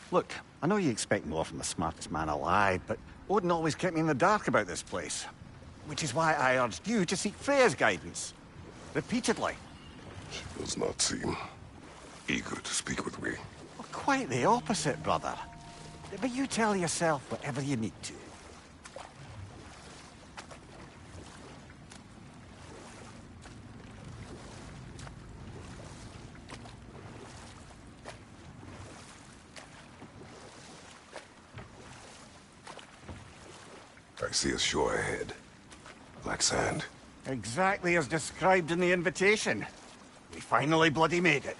Look, I know you expect more from the smartest man alive, but Odin always kept me in the dark about this place. Which is why I urged you to seek Freya's guidance. Repeatedly. She does not seem eager to speak with me. Well, quite the opposite, brother. But you tell yourself whatever you need to. I see a shore ahead. Black sand. Exactly as described in the invitation. We finally bloody made it.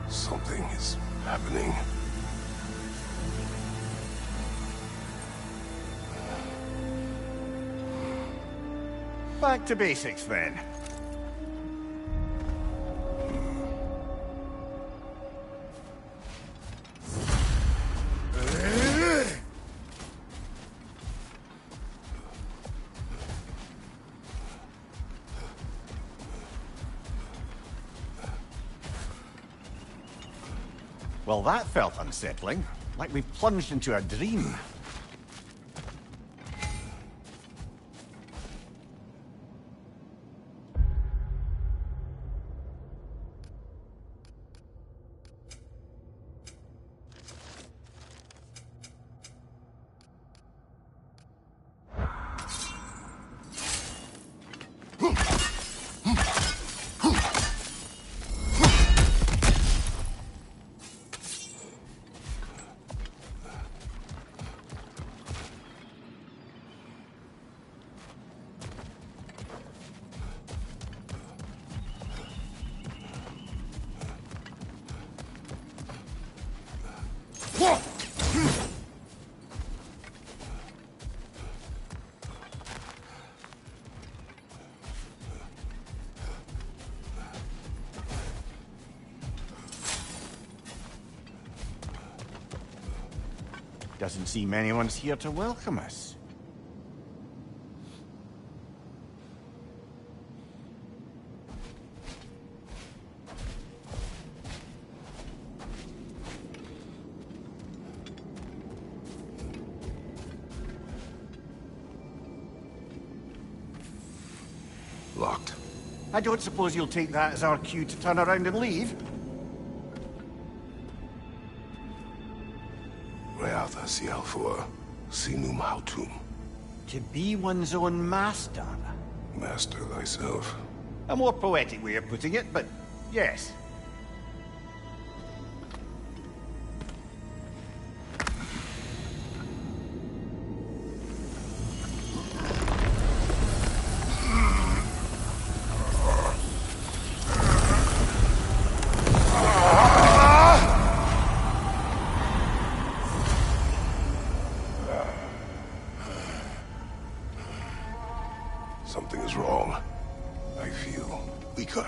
Something is happening. Back to basics, then. Well, that felt unsettling. Like we plunged into a dream. Doesn't seem anyone's here to welcome us. Locked. I don't suppose you'll take that as our cue to turn around and leave? Reatha Sialfur, Sinum Hautum. To be one's own master. Master thyself. A more poetic way of putting it, but yes. Something is wrong. I feel weaker.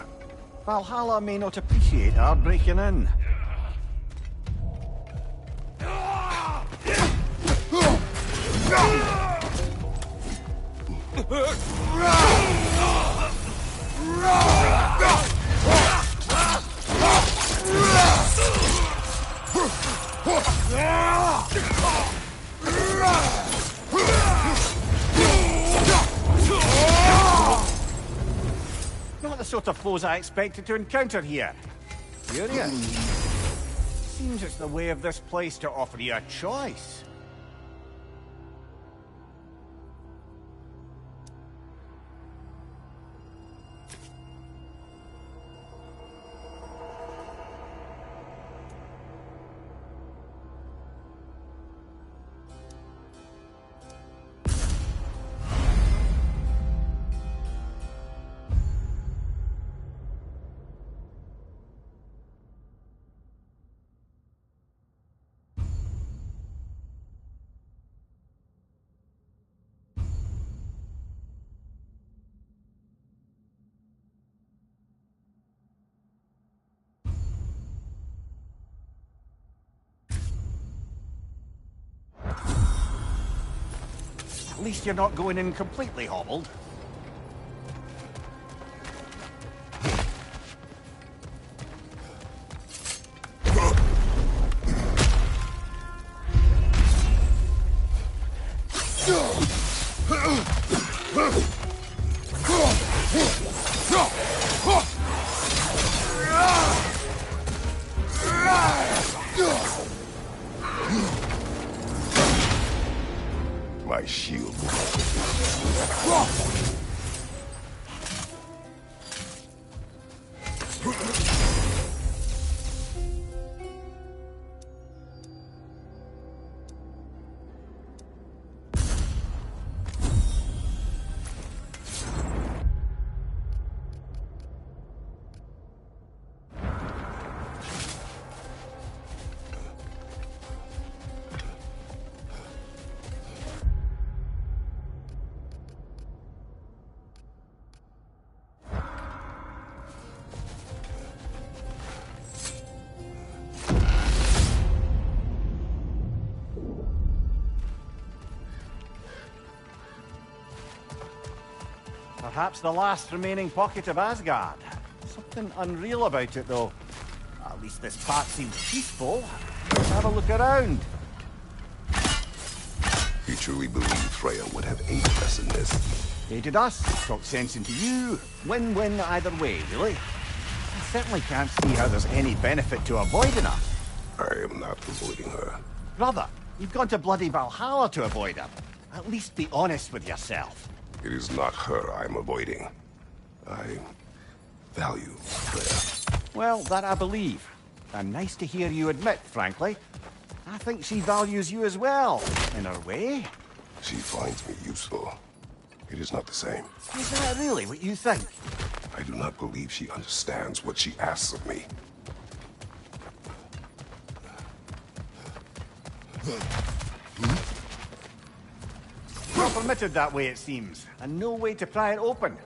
Valhalla may not appreciate our breaking in. Not the sort of foes I expected to encounter here. Curious. Seems it's the way of this place to offer you a choice. At least you're not going in completely hobbled. My shield. Perhaps the last remaining pocket of Asgard. Something unreal about it, though. At least this part seems peaceful. Let's have a look around. You truly believe Freya would have aided us in this? Aided us, talked sense into you. Win-win either way, really. I certainly can't see how there's any benefit to avoiding her. I am not avoiding her. Brother, you've gone to bloody Valhalla to avoid her. At least be honest with yourself. It is not her I'm avoiding. I value Freya. Well, that I believe. And nice to hear you admit, frankly. I think she values you as well, in her way. She finds me useful. It is not the same. Is that really what you think? I do not believe she understands what she asks of me. Not permitted that way, it seems, and no way to pry it open.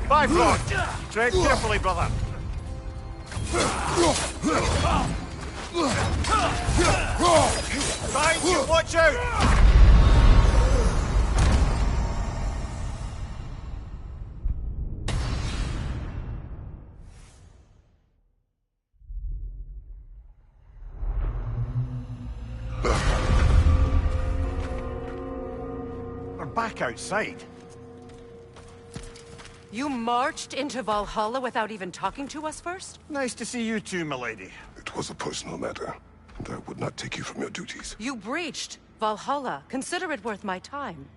Bifrost! Tread carefully, brother. Behind you, watch out! We're back outside. You marched into Valhalla without even talking to us first? Nice to see you too, milady. It was a personal matter, and I would not take you from your duties. You breached Valhalla. Consider it worth my time.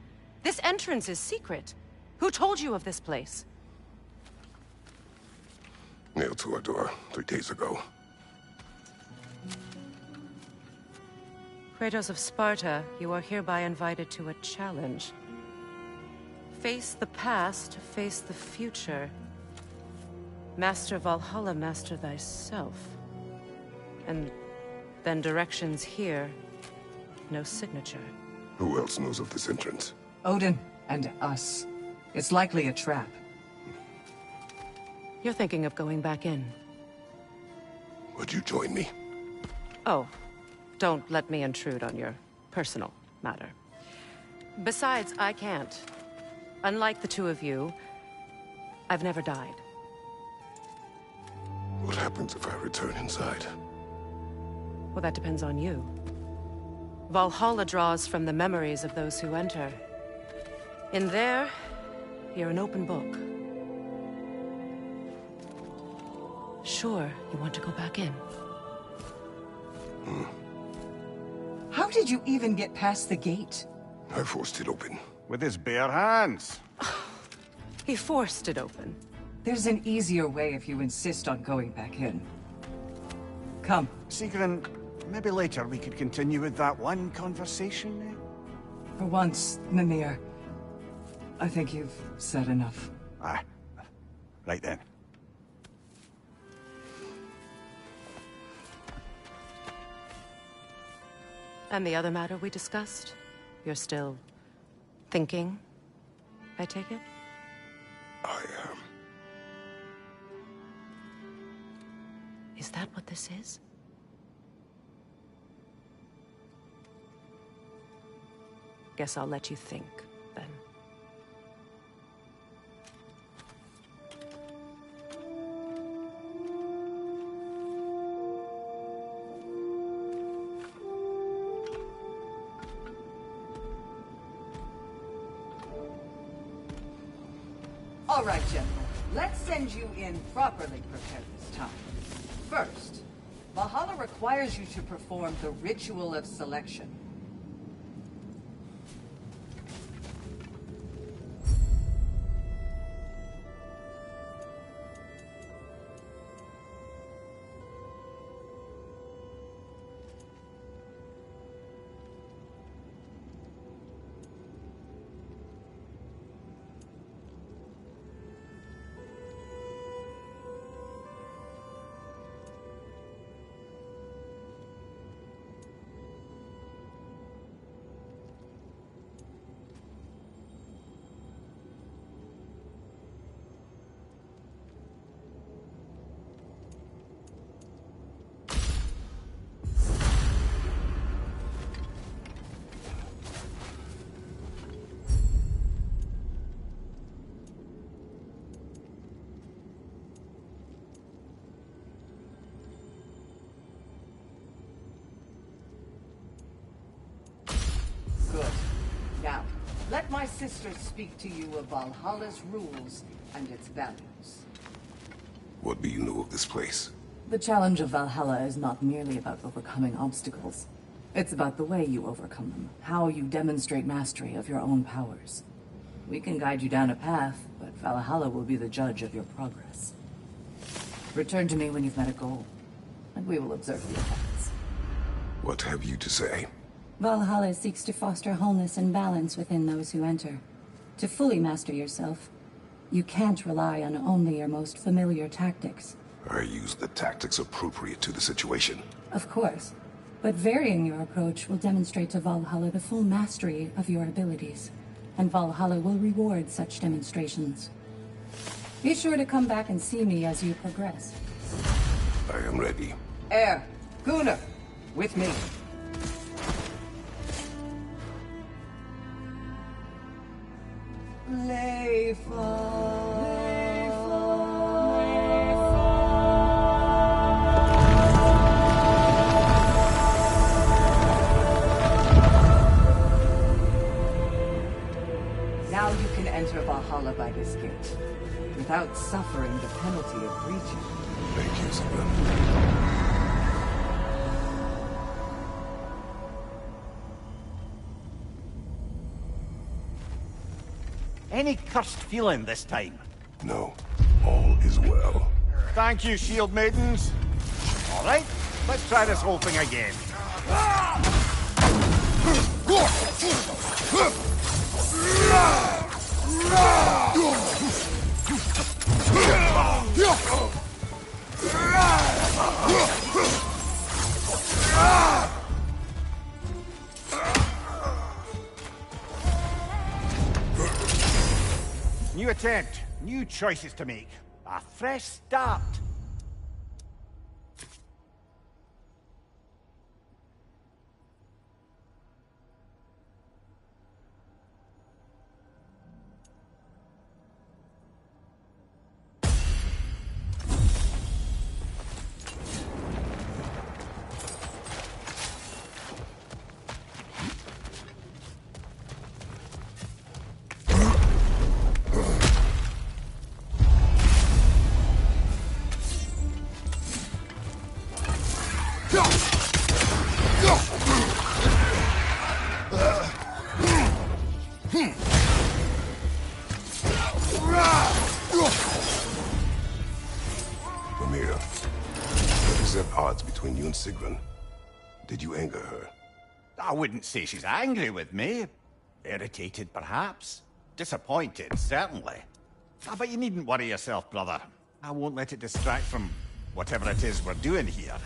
This entrance is secret. Who told you of this place? Nailed to our door 3 days ago. Kratos of Sparta, you are hereby invited to a challenge. Face the past, face the future. Master Valhalla, master thyself. And then directions here, no signature. Who else knows of this entrance? Odin and us. It's likely a trap. You're thinking of going back in. Would you join me? Oh, don't let me intrude on your personal matter. Besides, I can't. Unlike the two of you, I've never died. What happens if I return inside? Well, that depends on you. Valhalla draws from the memories of those who enter. In there, you're an open book. Sure, you want to go back in. How did you even get past the gate? I forced it open. With his bare hands. He forced it open. There's an easier way if you insist on going back in. Come. Sigrun, maybe later we could continue with that one conversation, eh? For once, Mimir, I think you've said enough. Aye. Right then. And the other matter we discussed? You're still thinking, I take it? I am. Is that what this is? Guess I'll let you think, then. All right, General. Let's send you in properly prepared this time. First, Valhalla requires you to perform the Ritual of Selection. Good. Now, let my sister speak to you of Valhalla's rules and its values. What do you know of this place? The challenge of Valhalla is not merely about overcoming obstacles. It's about the way you overcome them, how you demonstrate mastery of your own powers. We can guide you down a path, but Valhalla will be the judge of your progress. Return to me when you've met a goal, and we will observe the effects. What have you to say? Valhalla seeks to foster wholeness and balance within those who enter. To fully master yourself, you can't rely on only your most familiar tactics. I use the tactics appropriate to the situation. Of course, but varying your approach will demonstrate to Valhalla the full mastery of your abilities, and Valhalla will reward such demonstrations. Be sure to come back and see me as you progress. I am ready. Gunnar, with me. Now you can enter Valhalla by this gate, without suffering the penalty of breaching. Thank you, Sigrun. Any cursed feeling this time? No, all is well. Thank you, shield maidens. All right, let's try this whole thing again. New attempt, new choices to make. A fresh start. represent odds between you and Sigrun. Did you anger her? I wouldn't say she's angry with me. Irritated, perhaps. Disappointed, certainly. But you needn't worry yourself, brother. I won't let it distract from whatever it is we're doing here.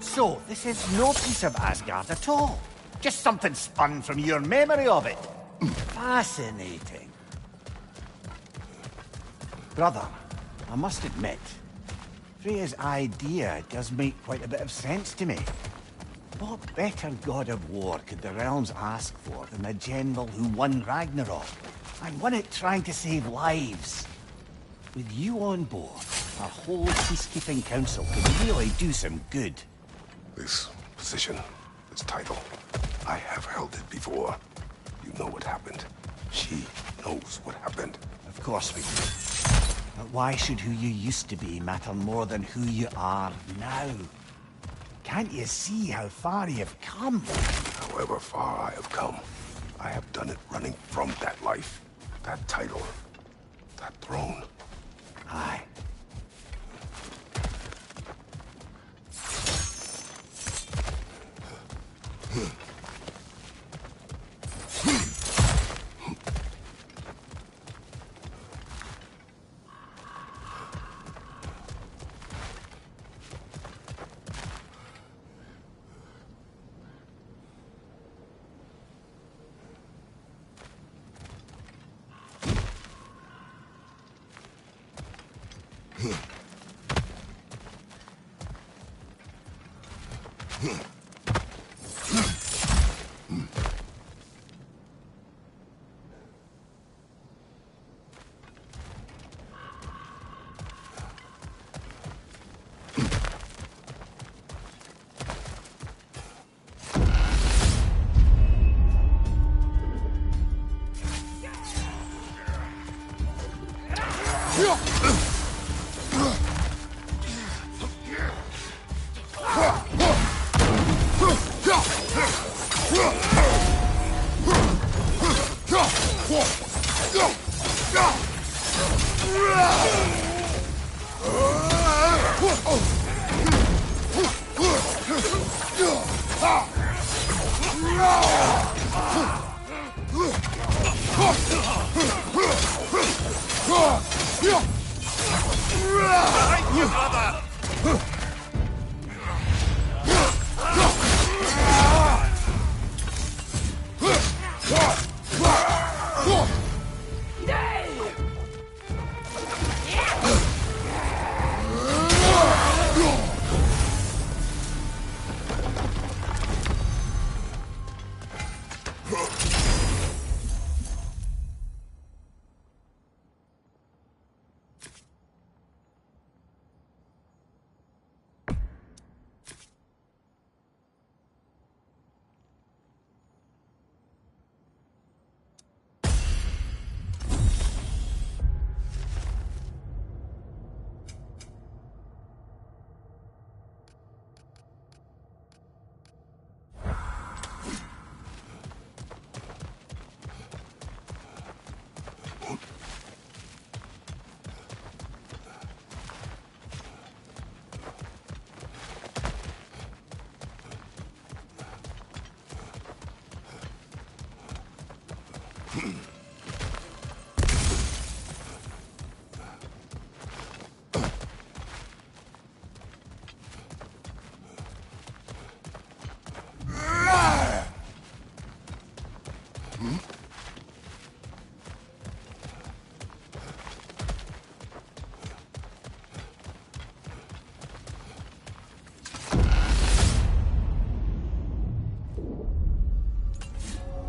So, this is no piece of Asgard at all. Just something spun from your memory of it. Fascinating. Brother, I must admit, Freya's idea does make quite a bit of sense to me. What better god of war could the realms ask for than the general who won Ragnarok, and won it trying to save lives? With you on board, our whole peacekeeping council could really do some good. This position, this title, I have held it before. You know what happened. She knows what happened. Of course we do. But why should who you used to be matter more than who you are now? Can't you see how far you've come? However far I have come, I have done it running from that life, that title, that throne. Aye.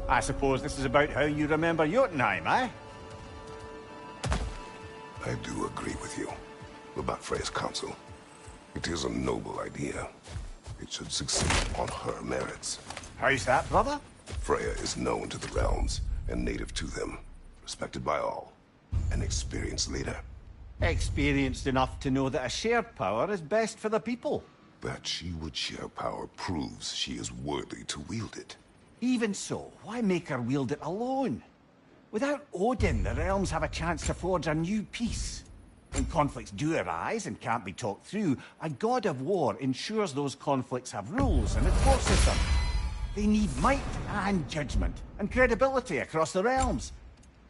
I suppose this is about how you remember Jotunheim, eh? I do agree with you about Freya's council. It is a noble idea. It should succeed on her merits. How's that, brother? Freya is known to the realms and native to them, respected by all, an experienced leader. Experienced enough to know that a shared power is best for the people. That she would share power proves she is worthy to wield it. Even so, why make her wield it alone? Without Odin, the realms have a chance to forge a new peace. When conflicts do arise and can't be talked through, a god of war ensures those conflicts have rules and enforces them. They need might and judgment and credibility across the realms.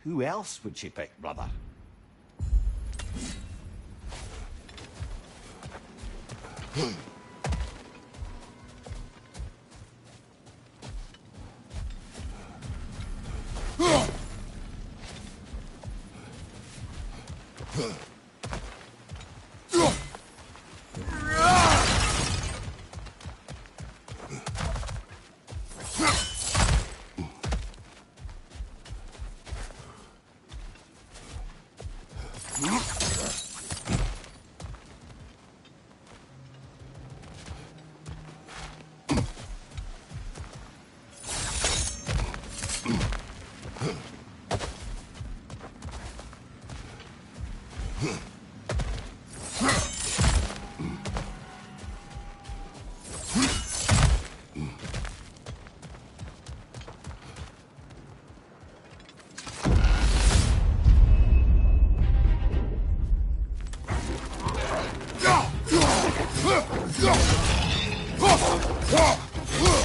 Who else would she pick, brother?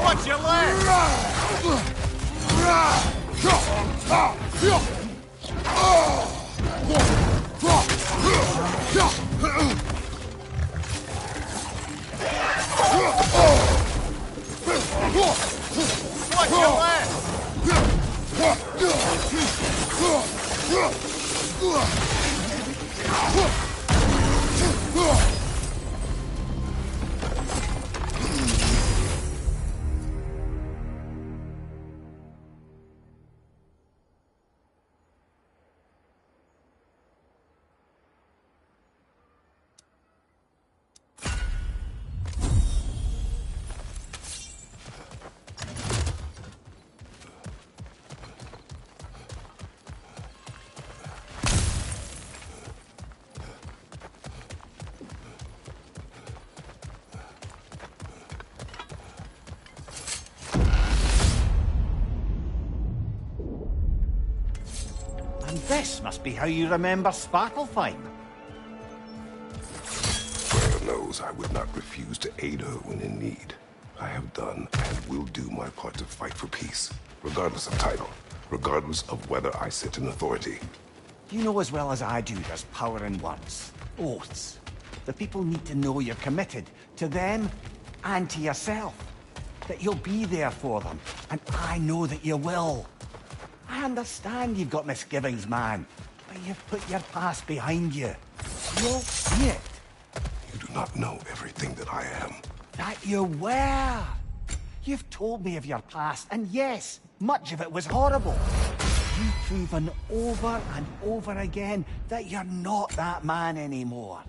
Watch your leg! Watch your leg! And this must be how you remember Svartalfheim. Freya knows I would not refuse to aid her when in need. I have done and will do my part to fight for peace, regardless of title, regardless of whether I sit in authority. You know as well as I do there's power in words. Oaths. The people need to know you're committed, to them and to yourself. That you'll be there for them, and I know that you will. I understand you've got misgivings, man, but you've put your past behind you. You'll see it. You do not know everything that I am. That you were. You've told me of your past, and yes, much of it was horrible. You've proven over and over again that you're not that man anymore.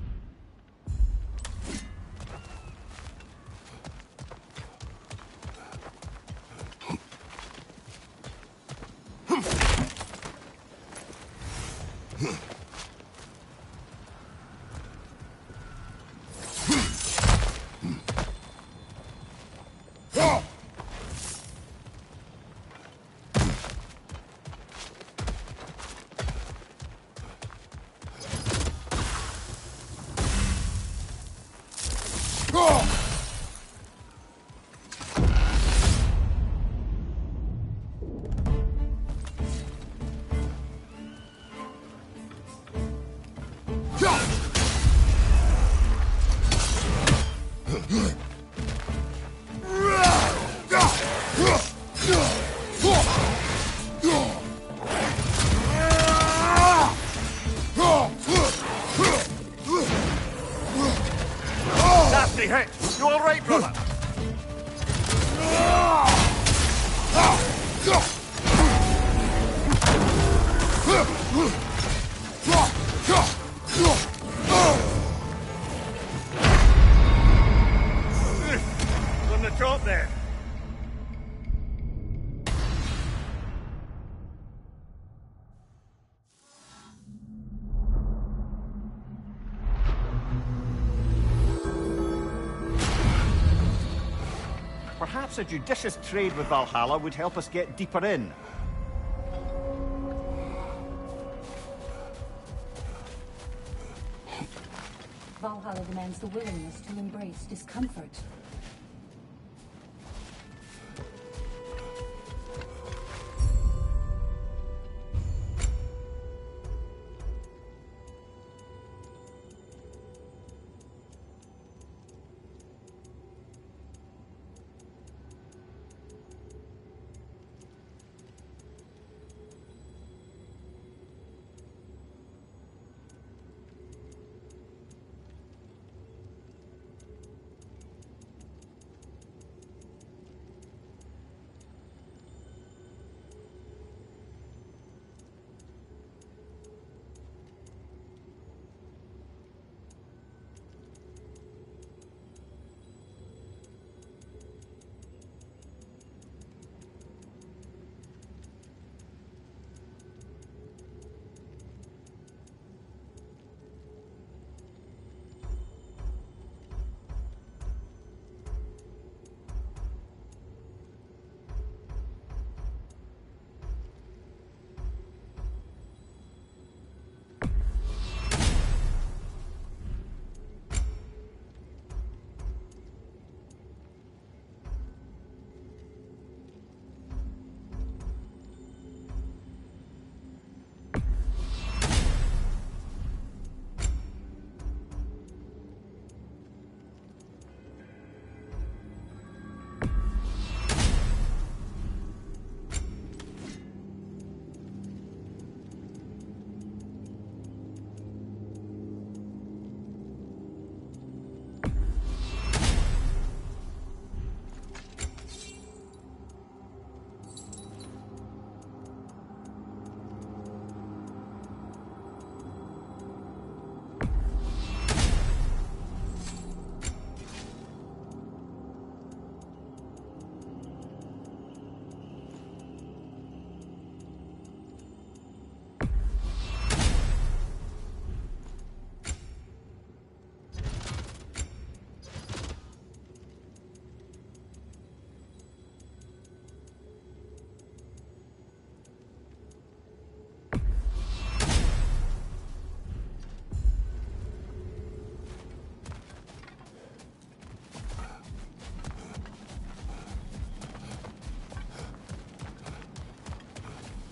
Nasty hit! You all right, brother? On the top there. Perhaps a judicious trade with Valhalla would help us get deeper in. Valhalla demands the willingness to embrace discomfort.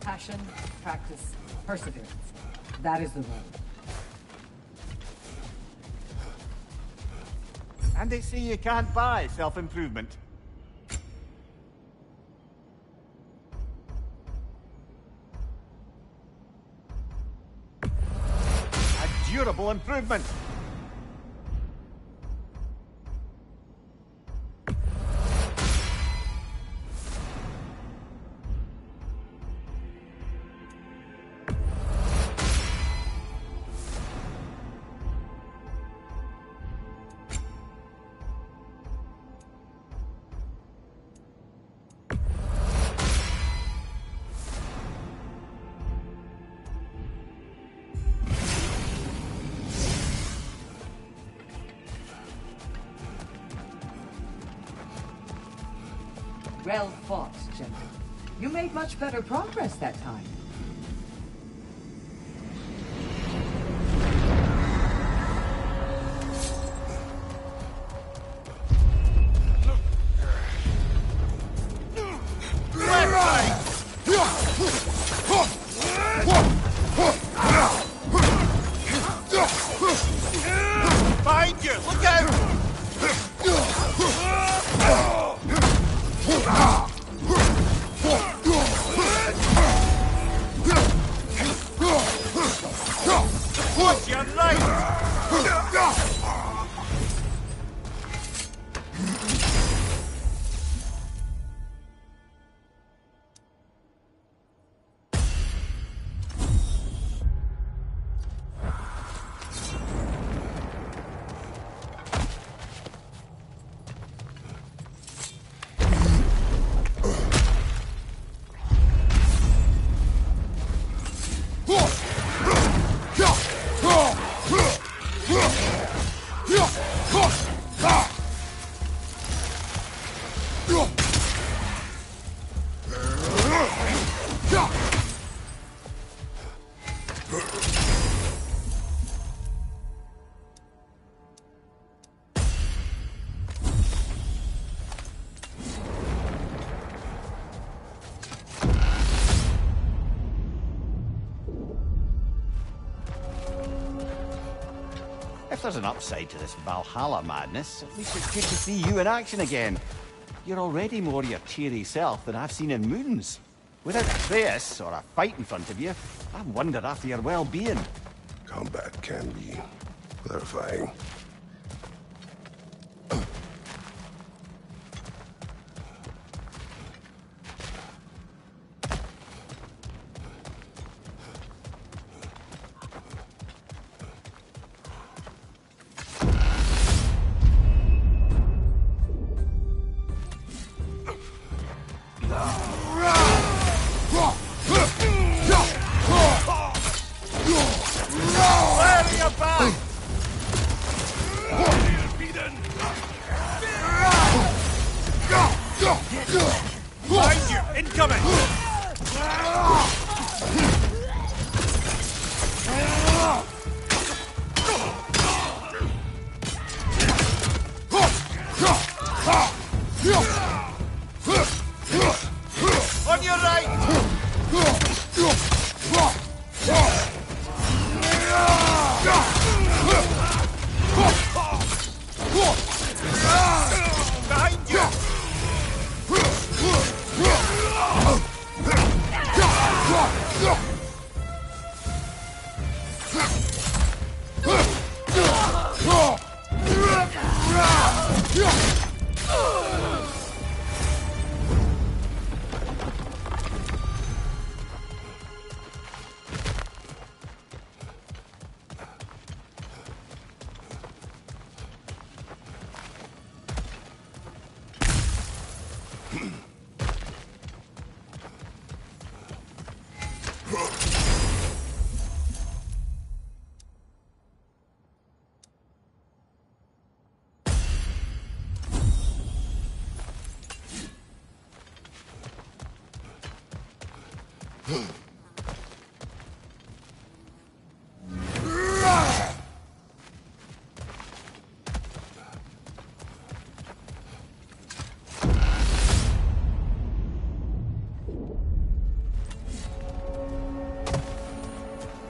Passion, practice, perseverance. That is the road. And they say you can't buy self-improvement. A durable improvement. Well fought, gentlemen. You made much better progress that time. Behind you! Look out! What's your right? If there's an upside to this Valhalla madness, at least it's good to see you in action again. You're already more your cheery self than I've seen in moons. Without Atreus, or a fight in front of you, I wonder after your well-being. Combat can be clarifying.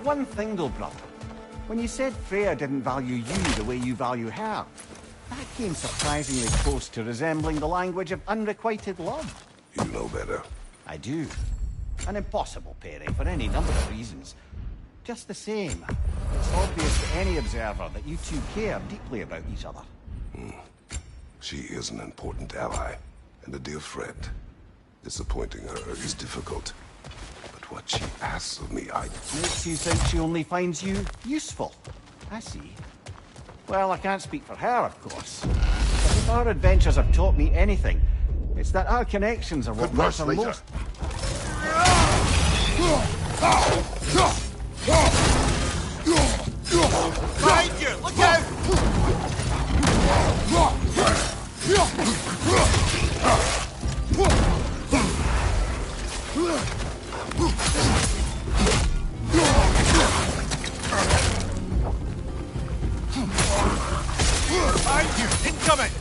One thing though, brother. When you said Freya didn't value you the way you value her, that came surprisingly close to resembling the language of unrequited love. You know better. I do. An impossible pairing for any number of reasons. Just the same, it's obvious to any observer that you two care deeply about each other. She is an important ally and a dear friend. Disappointing her is difficult. But what she asks of me, Makes you think she only finds you useful. I see. Well, I can't speak for her, of course. But if our adventures have taught me anything, it's that our connections are what matter most. Behind you! Look out! Behind you! Incoming!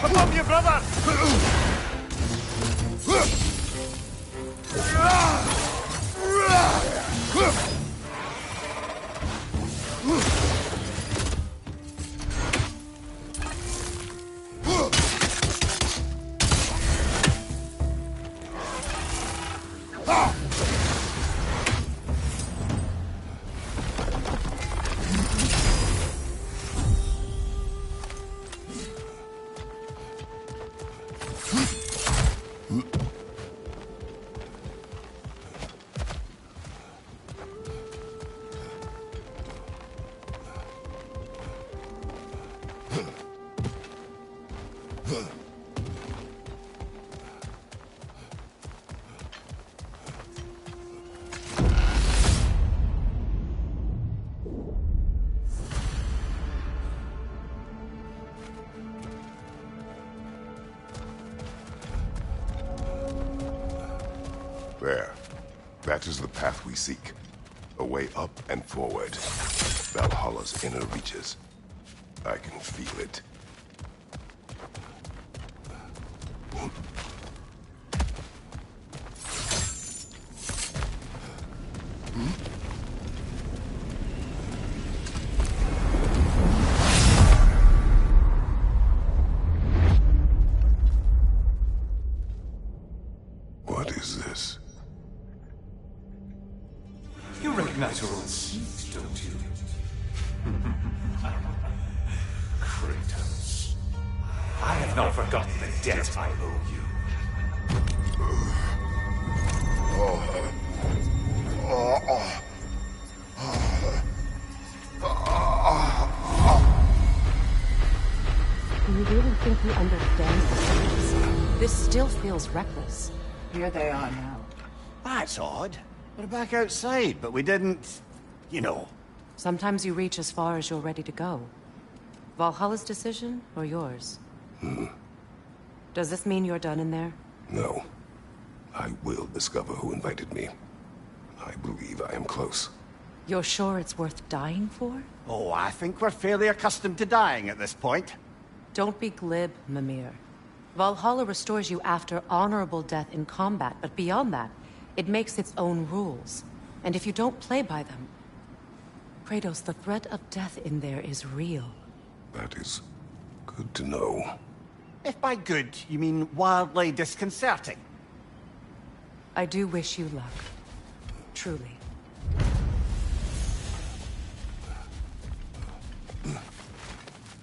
Above you, brother! There. That is the path we seek. A way up and forward. Valhalla's inner reaches. I can feel it. What is this? You recognize your old seat, don't you? Kratos. I have not forgotten the debt I owe you. Do you really think he understands the stakes? This still feels reckless. Here they are now. That's odd. We're back outside, but we didn't... you know. Sometimes you reach as far as you're ready to go. Valhalla's decision, or yours? Does this mean you're done in there? No. I will discover who invited me. I believe I am close. You're sure it's worth dying for? Oh, I think we're fairly accustomed to dying at this point. Don't be glib, Mimir. Valhalla restores you after honorable death in combat, but beyond that, it makes its own rules. And if you don't play by them... Kratos, the threat of death in there is real. That is good to know. If by good, you mean wildly disconcerting. I do wish you luck. Truly.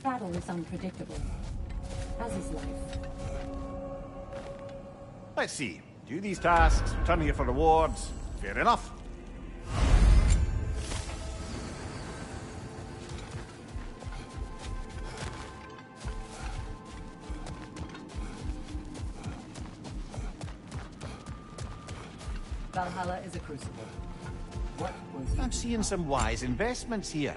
Battle is unpredictable, as is life. Let's see. Do these tasks, return here for rewards. Fair enough. Valhalla is a crucible. What was I'm seeing some wise investments here.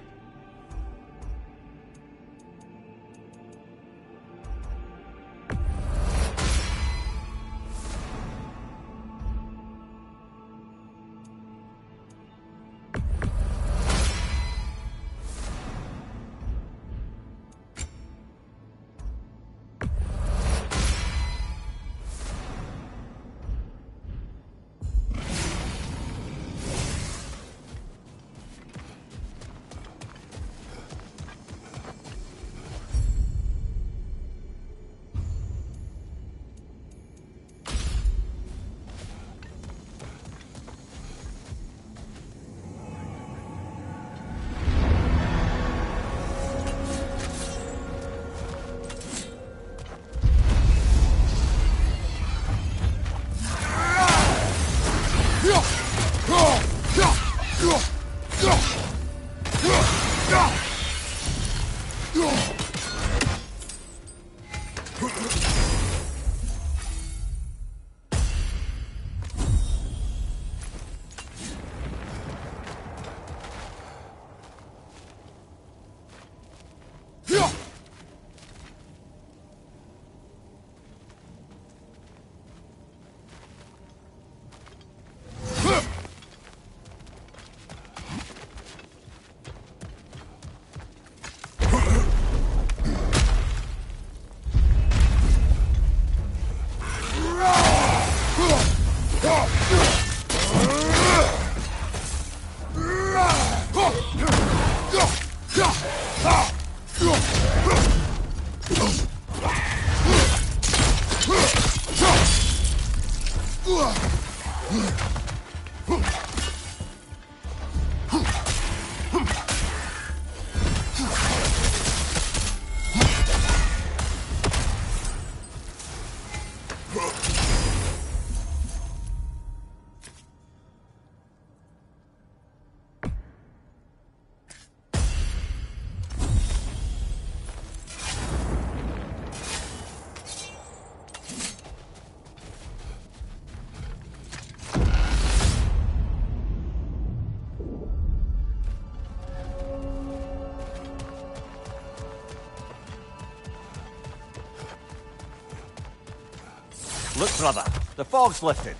Look, brother, the fog's lifted.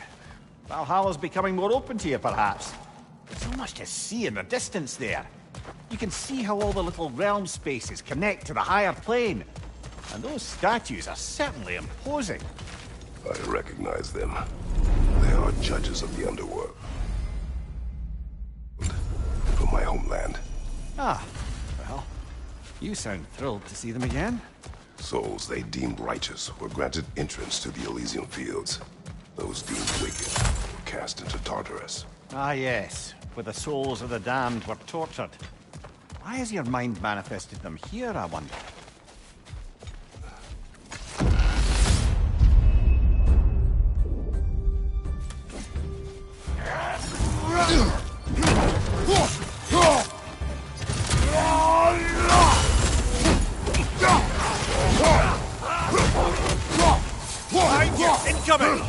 Valhalla's becoming more open to you, perhaps. There's so much to see in the distance there. You can see how all the little realm spaces connect to the higher plane. And those statues are certainly imposing. I recognize them. They are judges of the underworld. From my homeland. Ah, well, you sound thrilled to see them again. Souls they deemed righteous were granted entrance to the Elysian fields. Those deemed wicked were cast into Tartarus. Ah, yes, where the souls of the damned were tortured. Why has your mind manifested them here, I wonder? Behind you! Incoming!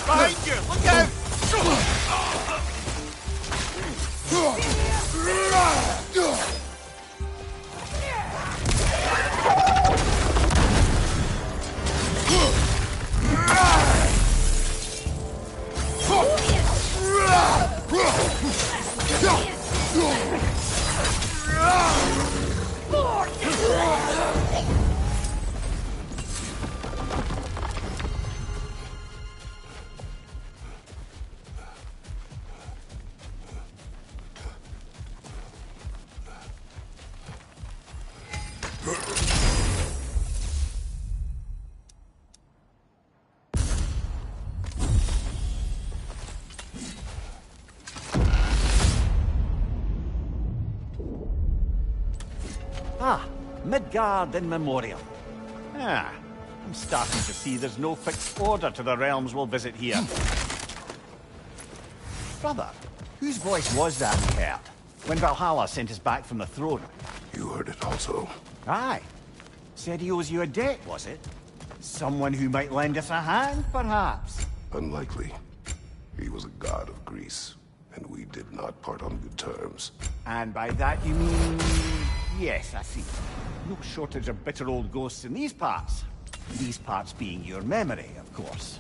Behind you! Look out! Ah, Midgard in memoriam. Ah, I'm starting to see there's no fixed order to the realms we'll visit here. Brother, whose voice was that we heard when Valhalla sent us back from the throne? You heard it also. Aye. Said he owes you a debt, was it? Someone who might lend us a hand, perhaps? Unlikely. He was a god of Greece, and we did not part on good terms. And by that you mean... Yes, I see. No shortage of bitter old ghosts in these parts. These parts being your memory, of course.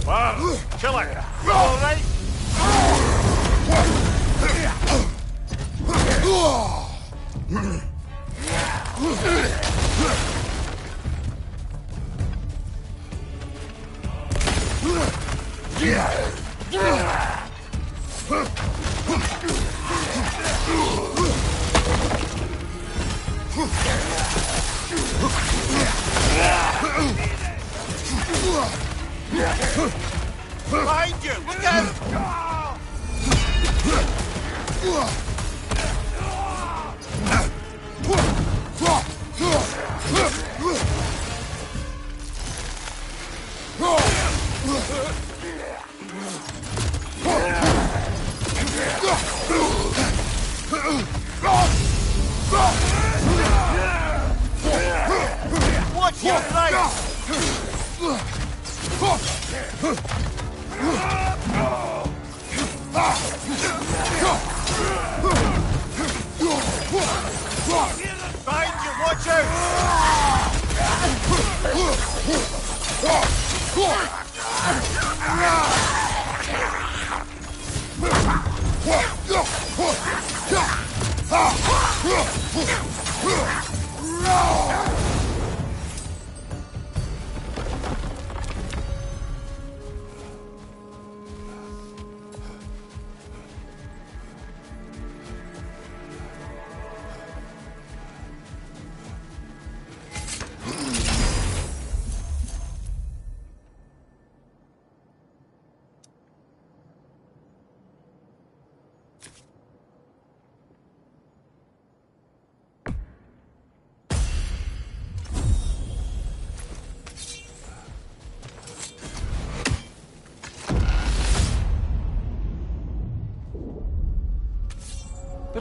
Wow, killer! You all right? Behind you! Look out! Watch your right! Behind you, watch out!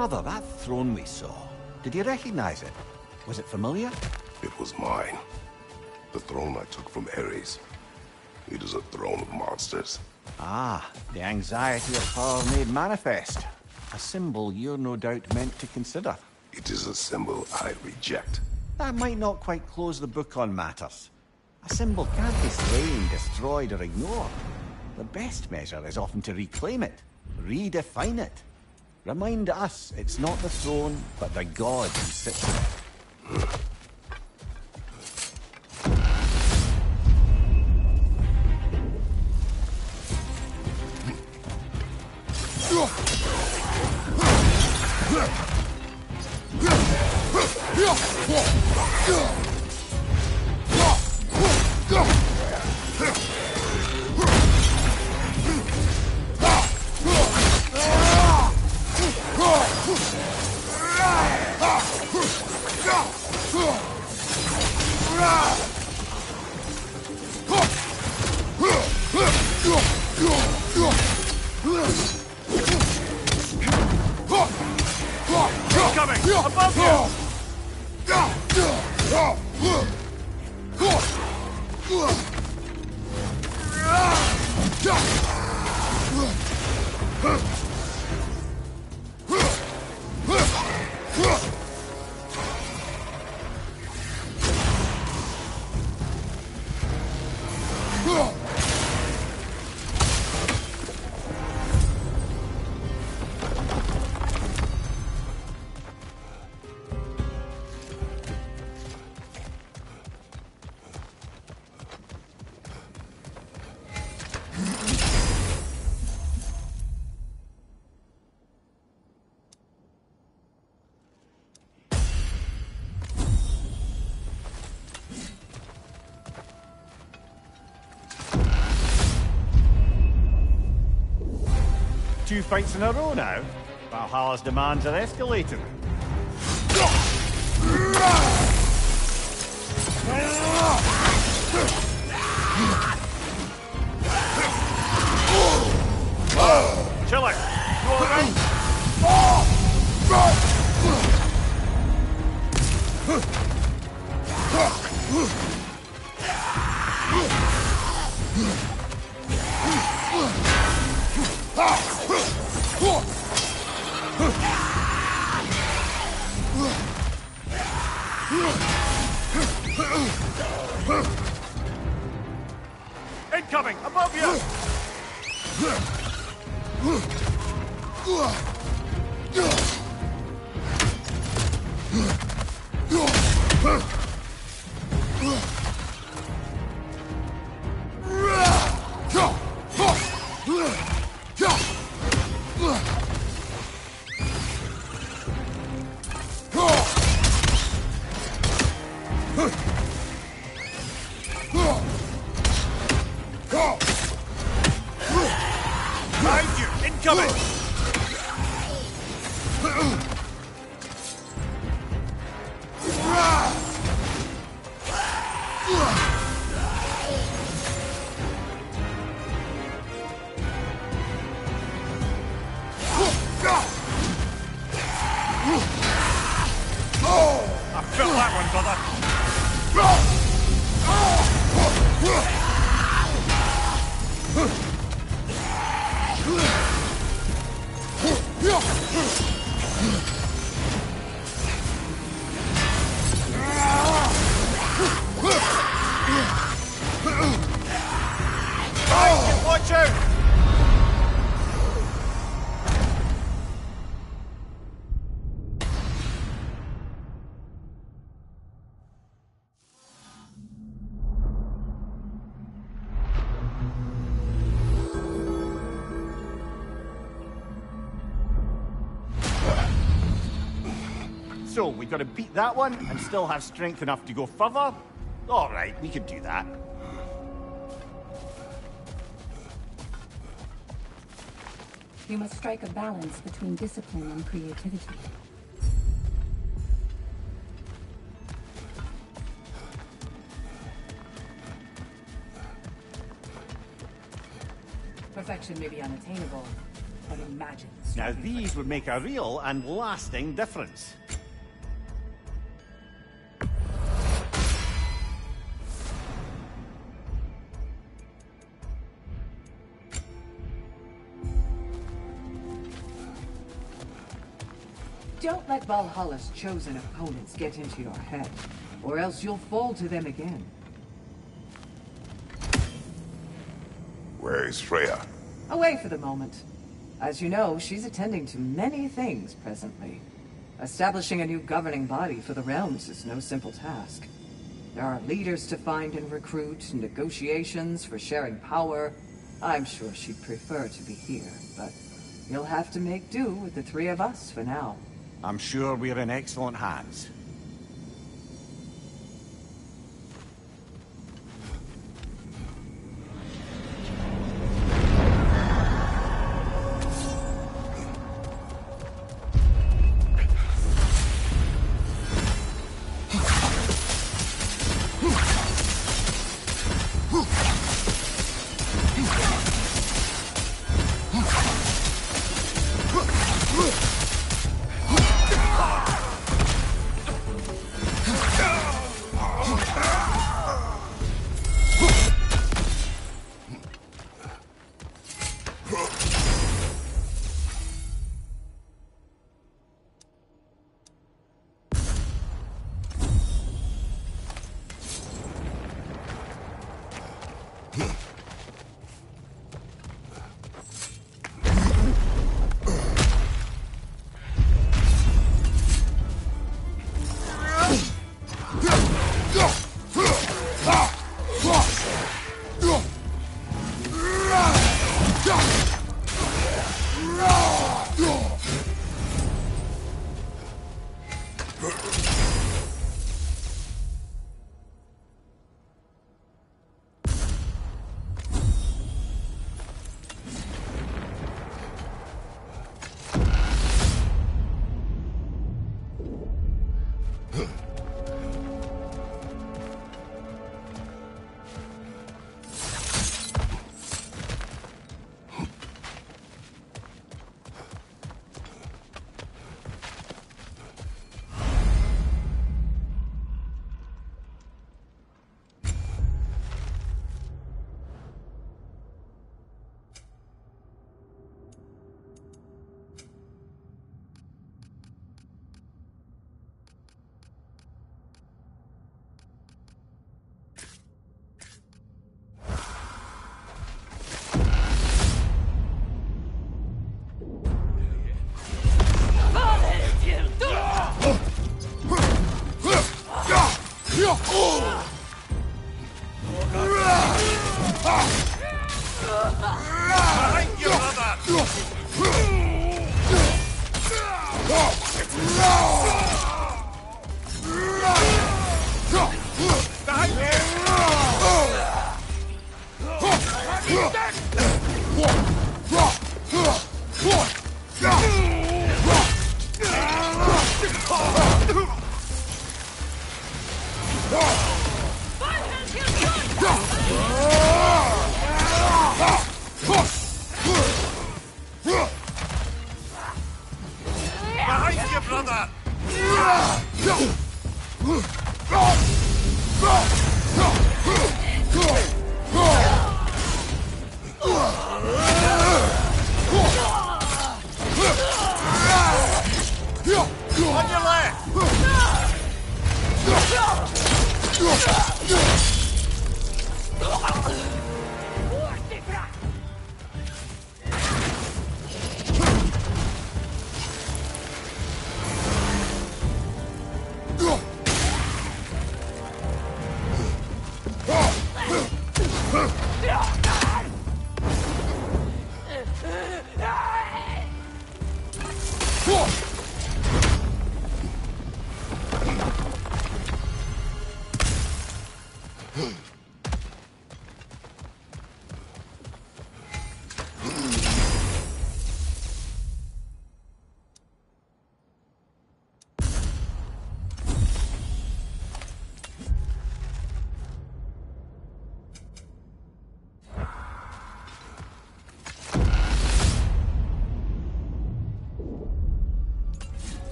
Brother, that throne we saw, did you recognize it? Was it familiar? It was mine. The throne I took from Ares. It is a throne of monsters. Ah, the anxiety of power made manifest. A symbol you're no doubt meant to consider. It is a symbol I reject. That might not quite close the book on matters. A symbol can't be slain, destroyed, or ignored. The best measure is often to reclaim it, redefine it. Remind us it's not the throne, but the god who sits in it. Two fights in a row now. Valhalla's demands are escalating. Chill it. You alright? Incoming! Above you! Behind you! Incoming! I felt that one, brother. Watch out! So, we've got to beat that one and still have strength enough to go further? Alright, we could do that. You must strike a balance between discipline and creativity. Perfection may be unattainable, but imagine the Now struggle. these would make a real and lasting difference. Don't let Valhalla's chosen opponents get into your head, or else you'll fall to them again. Where is Freya? Away for the moment. As you know, she's attending to many things presently. Establishing a new governing body for the realms is no simple task. There are leaders to find and recruit, negotiations for sharing power. I'm sure she'd prefer to be here, but you'll have to make do with the three of us for now. I'm sure we're in excellent hands.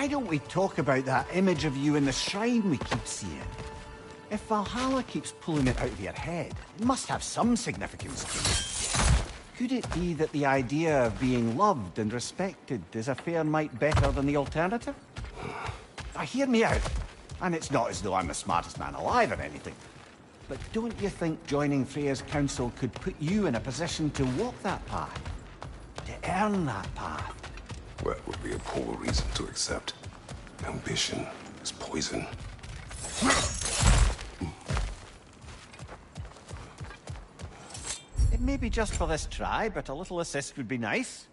don't we talk about that image of you in the shrine we keep seeing? If Valhalla keeps pulling it out of your head, it must have some significance to it. Could it be that the idea of being loved and respected is a fair mite better than the alternative? Now, hear me out. And it's not as though I'm the smartest man alive or anything. But don't you think joining Freya's council could put you in a position to walk that path? To earn that path? That would be a poor reason to accept. Ambition is poison. It may be just for this try, but a little assist would be nice.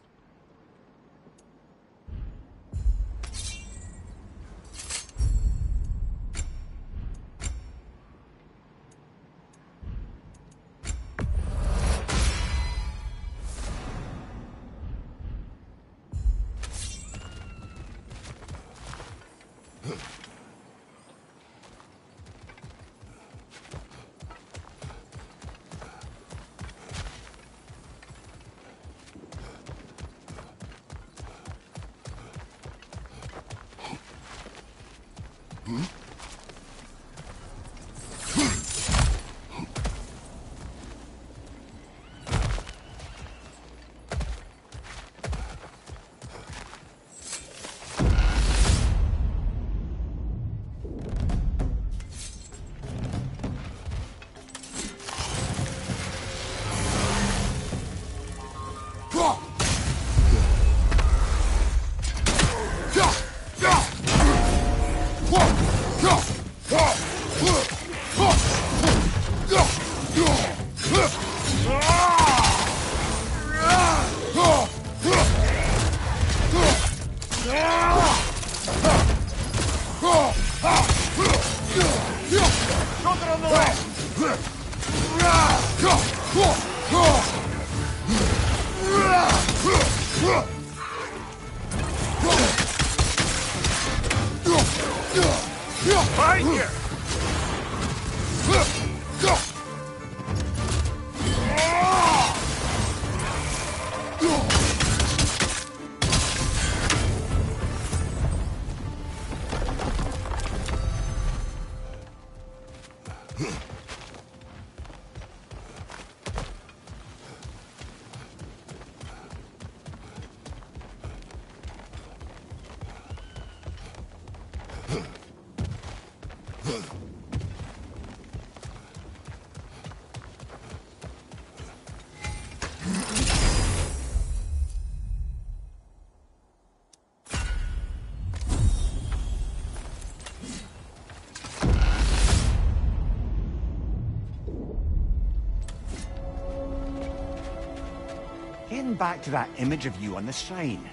Getting back to that image of you on the shrine.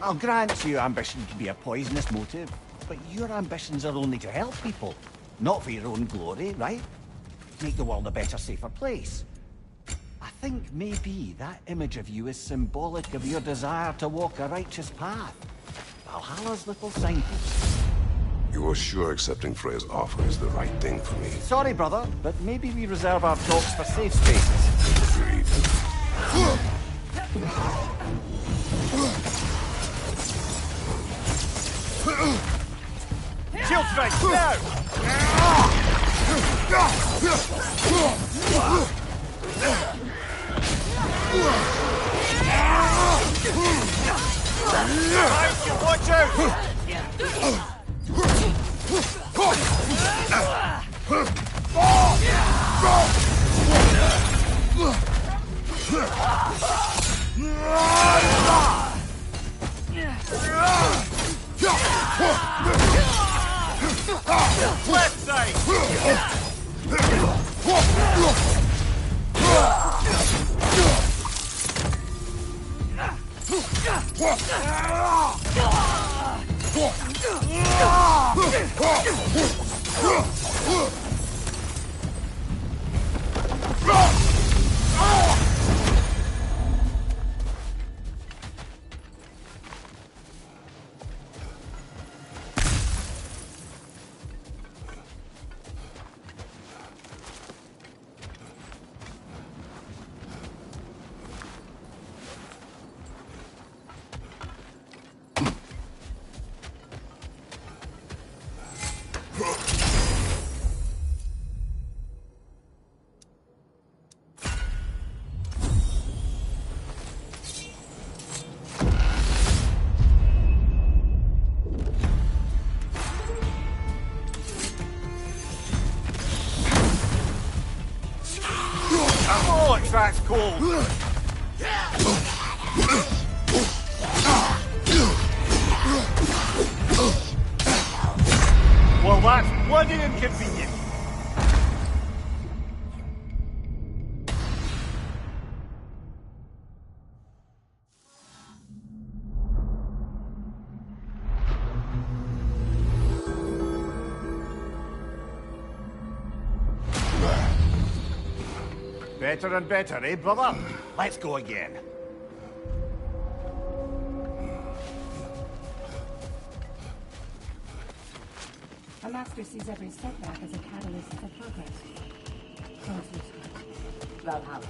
I'll grant you ambition can be a poisonous motive, but your ambitions are only to help people, not for your own glory, right? Make the world a better, safer place. I think maybe that image of you is symbolic of your desire to walk a righteous path. Valhalla's little signpost. You're sure accepting Freya's offer is the right thing for me? Sorry, brother, but maybe we reserve our talks for safe spaces. Agreed. Shield strike, now! Watch out! Left side! Oh, that's cold. Well, that's bloody inconvenient. Better and better, eh, brother? Let's go again. A master sees every setback as a catalyst for progress. Don't lose heart. Valhalla,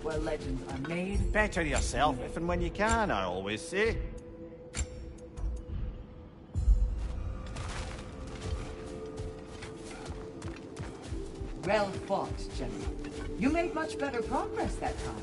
where legends are made. Better yourself if and when you can, I always say. Well fought, General. You made much better progress that time.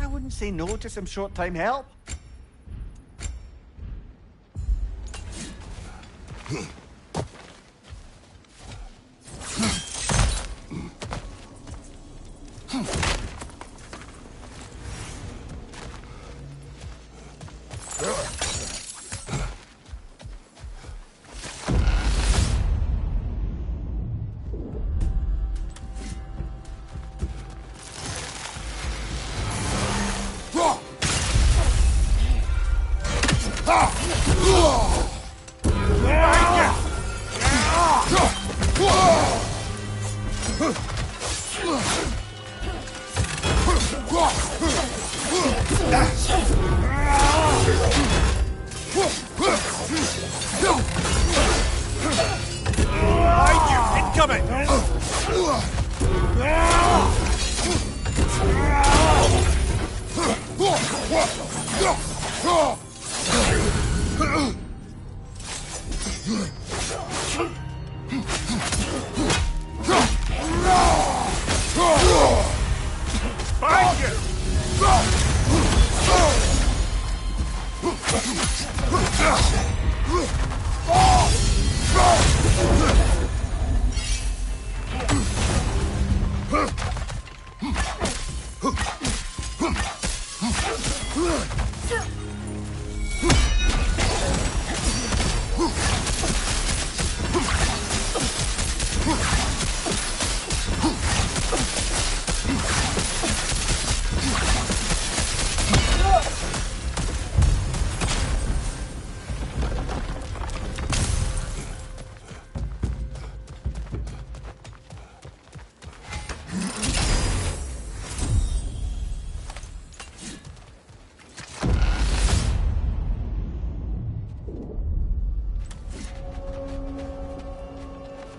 I wouldn't say no to some short-time help.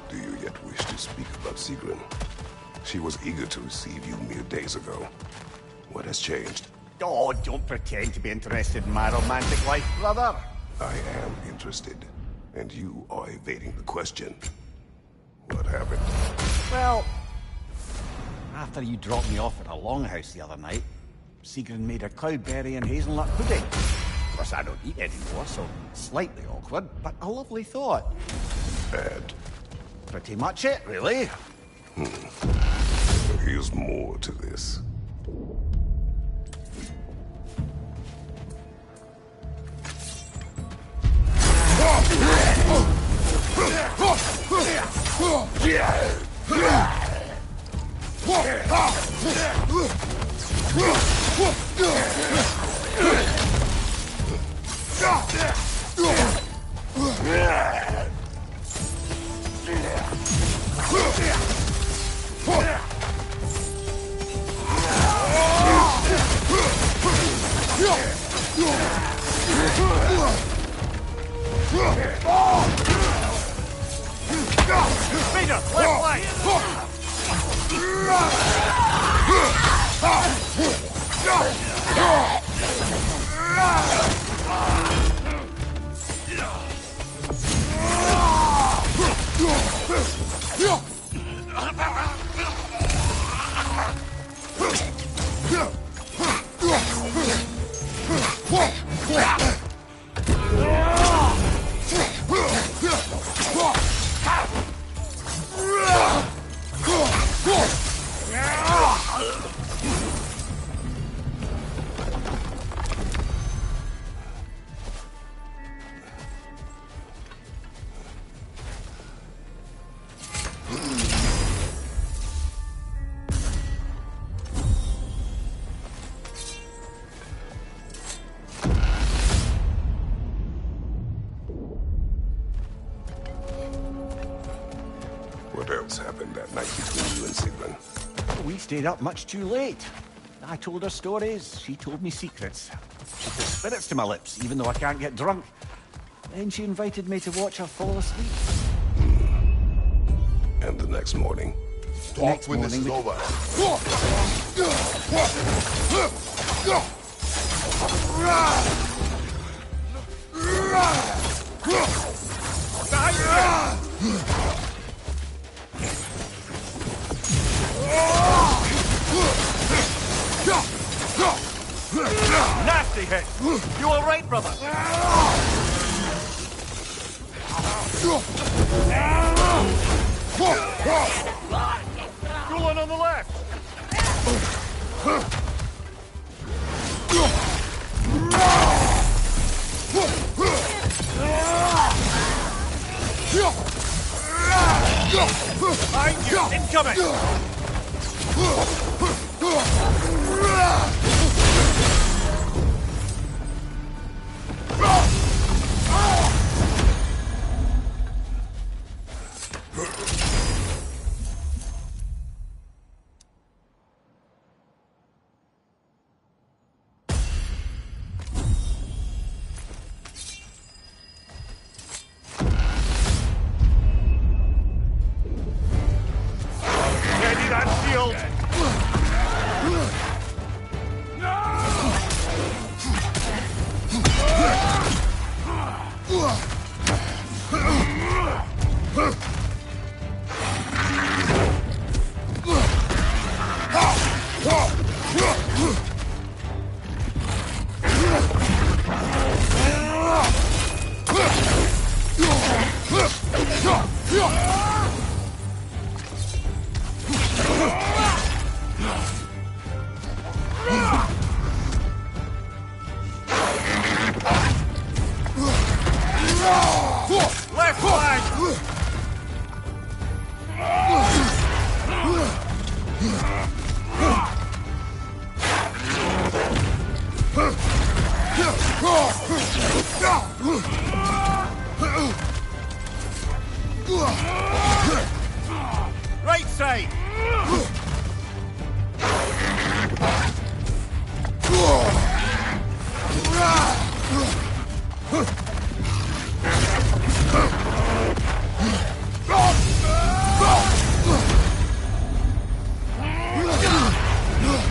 Do you yet wish to speak about Sigrun? She was eager to receive you mere days ago. What has changed? Oh, don't pretend to be interested in my romantic life, brother. I am interested, and you are evading the question. What happened? Well, after you dropped me off at a longhouse the other night, Sigrun made a cloudberry and hazelnut pudding. Of course, I don't eat anymore, so slightly awkward, but a lovely thought. And Pretty much it, really. here's more to this. Peter, left flank! What else happened that night between you and Sigrun? We stayed up much too late. I told her stories, she told me secrets. She put spirits to my lips, even though I can't get drunk. Then she invited me to watch her fall asleep. And the next morning? Talk when this is over. Nasty hit! You all right, brother? Good one on the left! Behind you! Incoming! Ready that shield! Left flank! Right side!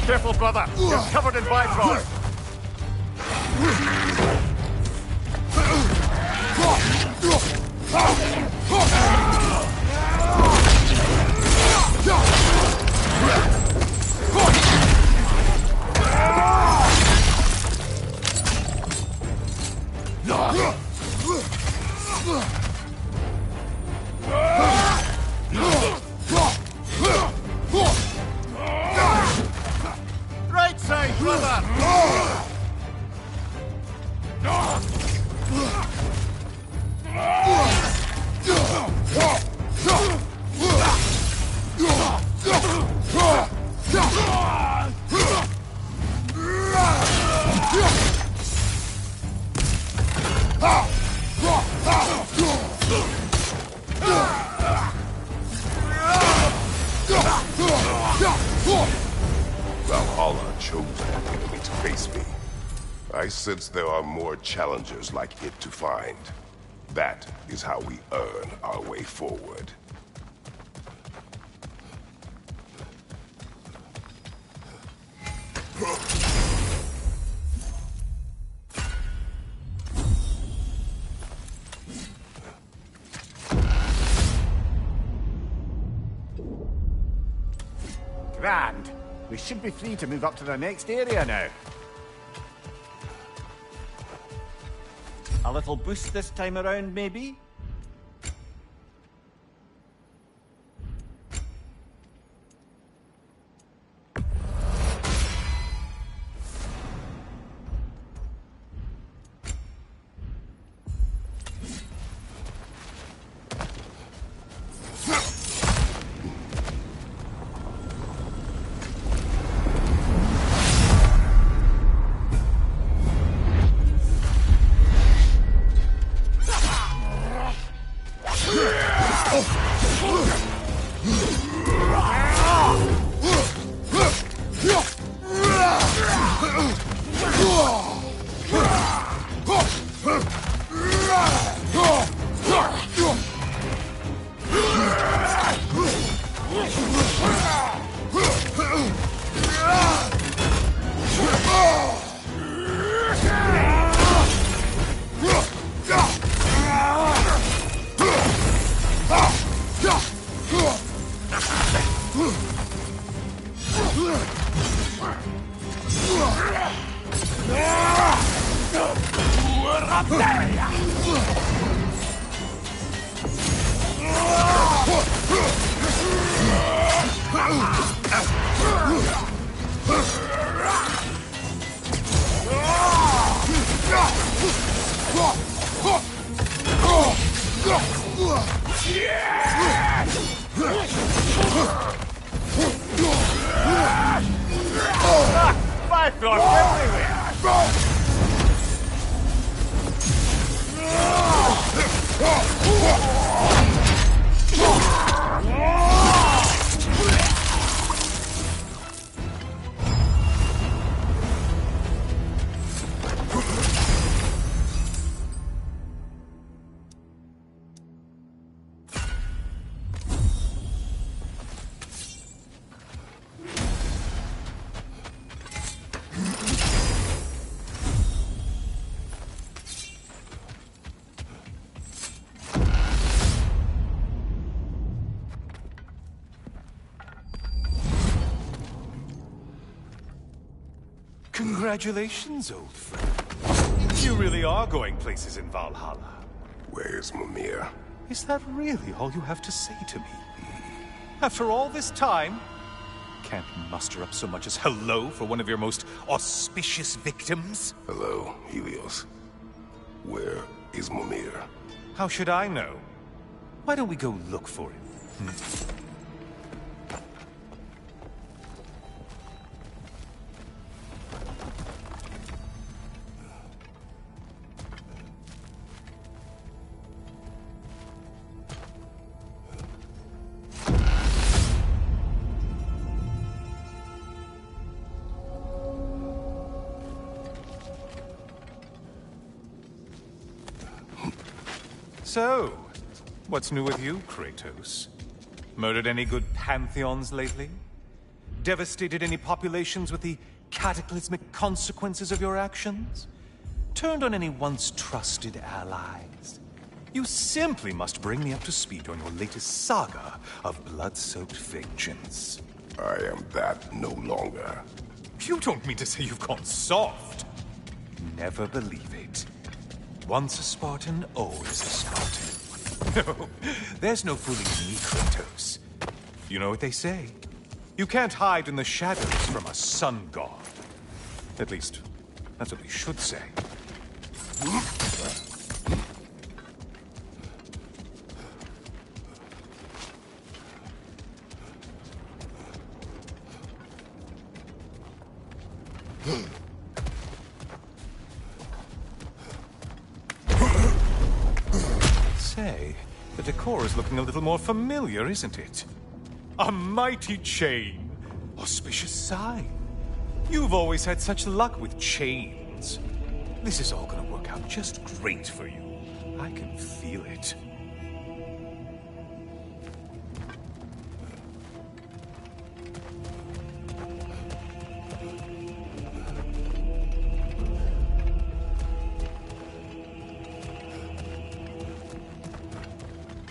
Careful, brother. You're covered in Bifrost. Right side, brother! Valhalla chose an enemy to face me. I sense there are more challengers like it to find. That is how we earn our way forward. Grand. We should be free to move up to the next area now. A little boost this time around, maybe? Bifrost everywhere! Congratulations, old friend. You really are going places in Valhalla. Where's Mimir? Is that really all you have to say to me? After all this time, can't muster up so much as hello for one of your most auspicious victims? Hello, Helios. Where is Mimir? How should I know? Why don't we go look for him? So, what's new with you, Kratos? Murdered any good pantheons lately? Devastated any populations with the cataclysmic consequences of your actions? Turned on any once trusted allies? You simply must bring me up to speed on your latest saga of blood-soaked vengeance. I am that no longer. You don't mean to say you've gone soft? Never believe it. Once a Spartan, always a Spartan. No, there's no fooling me, Kratos. You know what they say? You can't hide in the shadows from a sun god. At least, that's what they should say. Say, the decor is looking a little more familiar, isn't it? A mighty chain. Auspicious sign. You've always had such luck with chains. This is all gonna work out just great for you. I can feel it.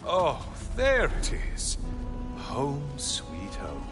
Oh, there it is. Home sweet home.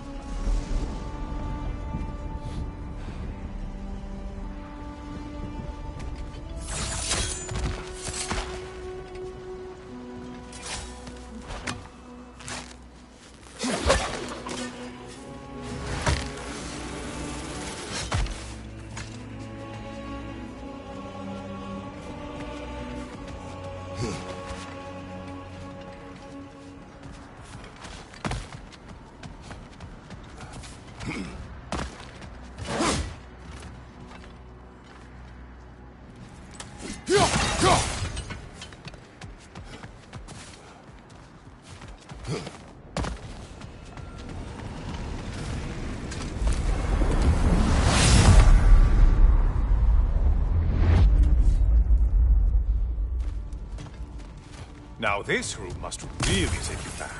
Now this room must really take you back.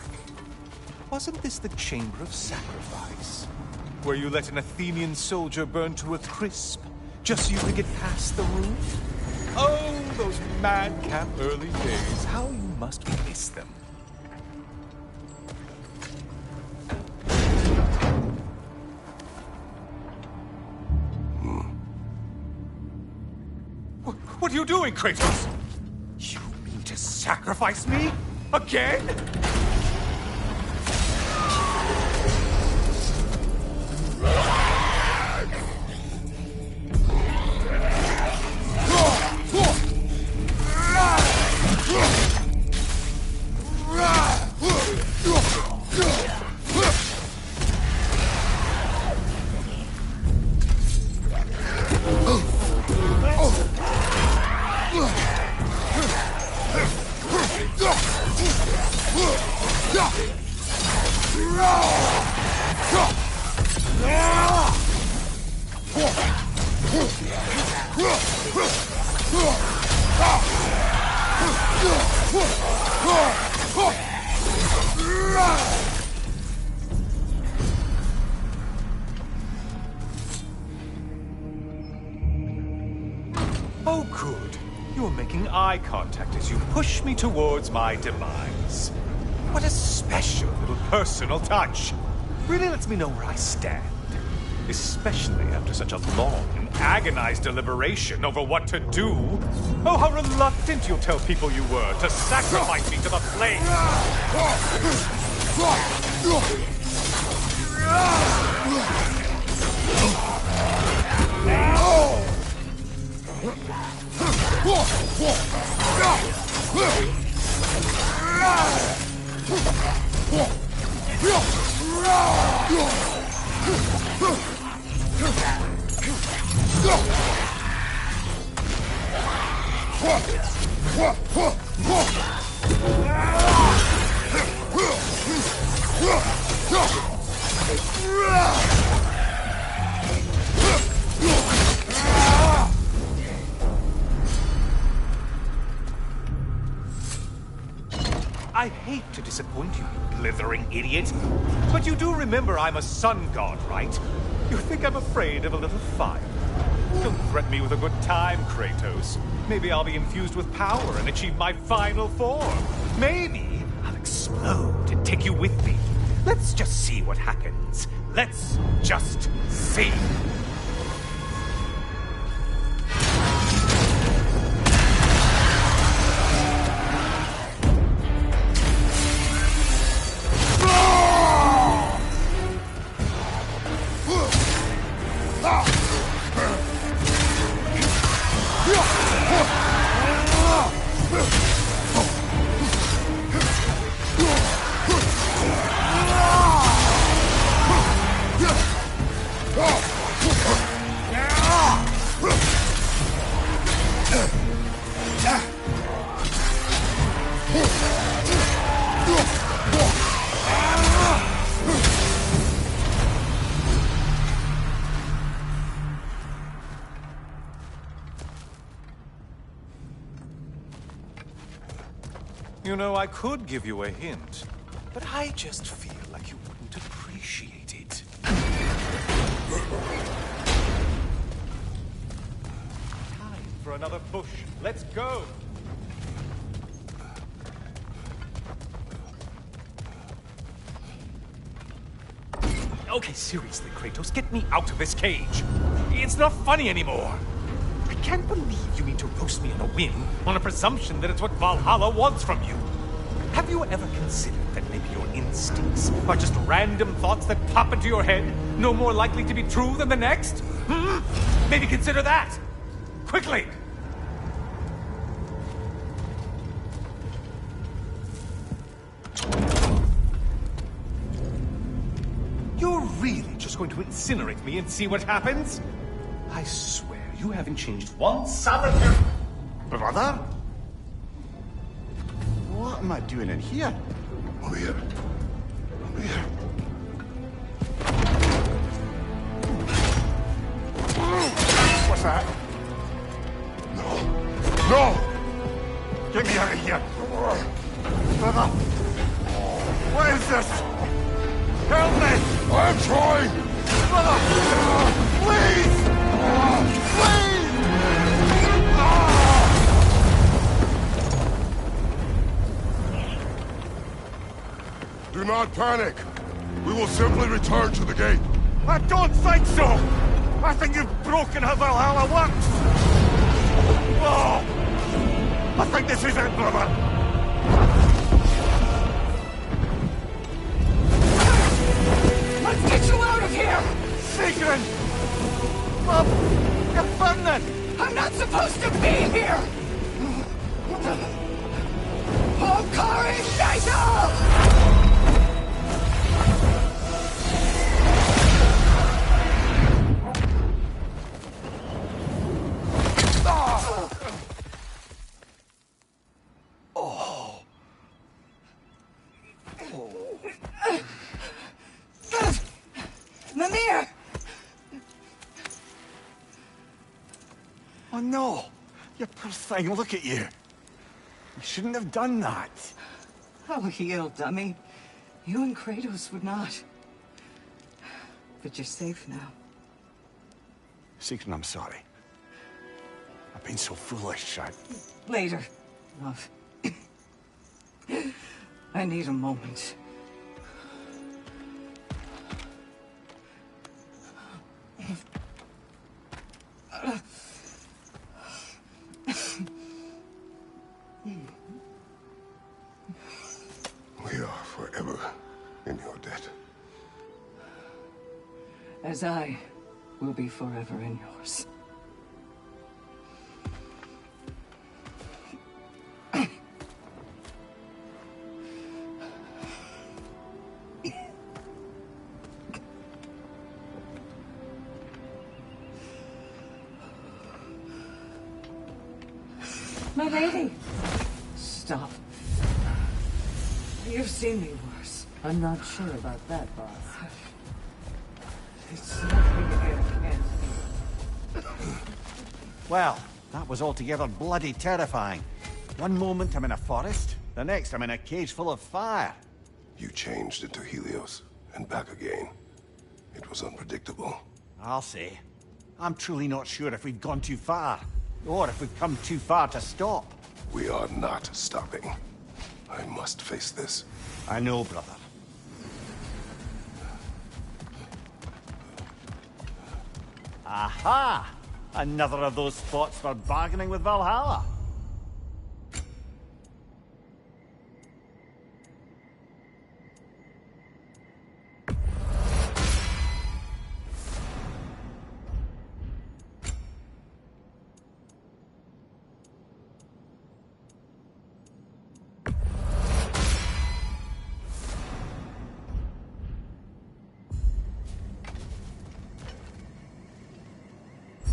Wasn't this the Chamber of Sacrifice? Where you let an Athenian soldier burn to a crisp, just so you could get past the roof? Oh, those madcap early days. How you must miss them. What are you doing, Kratos? You mean to sacrifice me? Again? Oh, good. You're making eye contact as you push me towards my demise. What a special little personal touch. Really lets me know where I stand. Especially after such a long and agonized deliberation over what to do. Oh, how reluctant you'll tell people you were to sacrifice me to the flames. I hate to disappoint you, you blithering idiot. But you do remember I'm a sun god, right? You think I'm afraid of a little fire? Don't threaten me with a good time, Kratos. Maybe I'll be infused with power and achieve my final form. Maybe I'll explode and take you with me. Let's just see what happens. Let's just see. You know, I could give you a hint, but I just feel like you wouldn't appreciate it. Time for another push. Let's go! Okay, seriously, Kratos, get me out of this cage. It's not funny anymore. I can't believe you mean to roast me on a whim, on a presumption that it's what Valhalla wants from you. Have you ever considered that maybe your instincts are just random thoughts that pop into your head, no more likely to be true than the next? Maybe consider that! Quickly! You're really just going to incinerate me and see what happens? I swear, you haven't changed one solitary... Brother? What am I doing in here? Over here. Over here. What's that? No. No! Get me out of here! Brother! What is this? Help me! I'm trying! Brother! Please! Please! Do not panic. We will simply return to the gate. I don't think so! I think you've broken how Valhalla works! Oh! I think this is it, brother! Let's get you out of here! Sigrun! Bob! You're burning! I'm not supposed to be here! Hokari Shaita! Mimir! Oh no! You poor thing, look at you! You shouldn't have done that. Oh, heal, dummy. You and Kratos would not. But you're safe now. Sigrun, I'm sorry. I've been so foolish, Later, love. I need a moment. We are forever in your debt. As I will be forever in yours. My lady! Stop. You've seen me worse. I'm not sure about that, boss. It's nothing I can't. Well, that was altogether bloody terrifying. One moment I'm in a forest, the next I'm in a cage full of fire. You changed into Helios, and back again. It was unpredictable. I'll say. I'm truly not sure if we've gone too far, or if we've come too far to stop. We are not stopping. I must face this. I know, brother. Aha! Another of those spots for bargaining with Valhalla.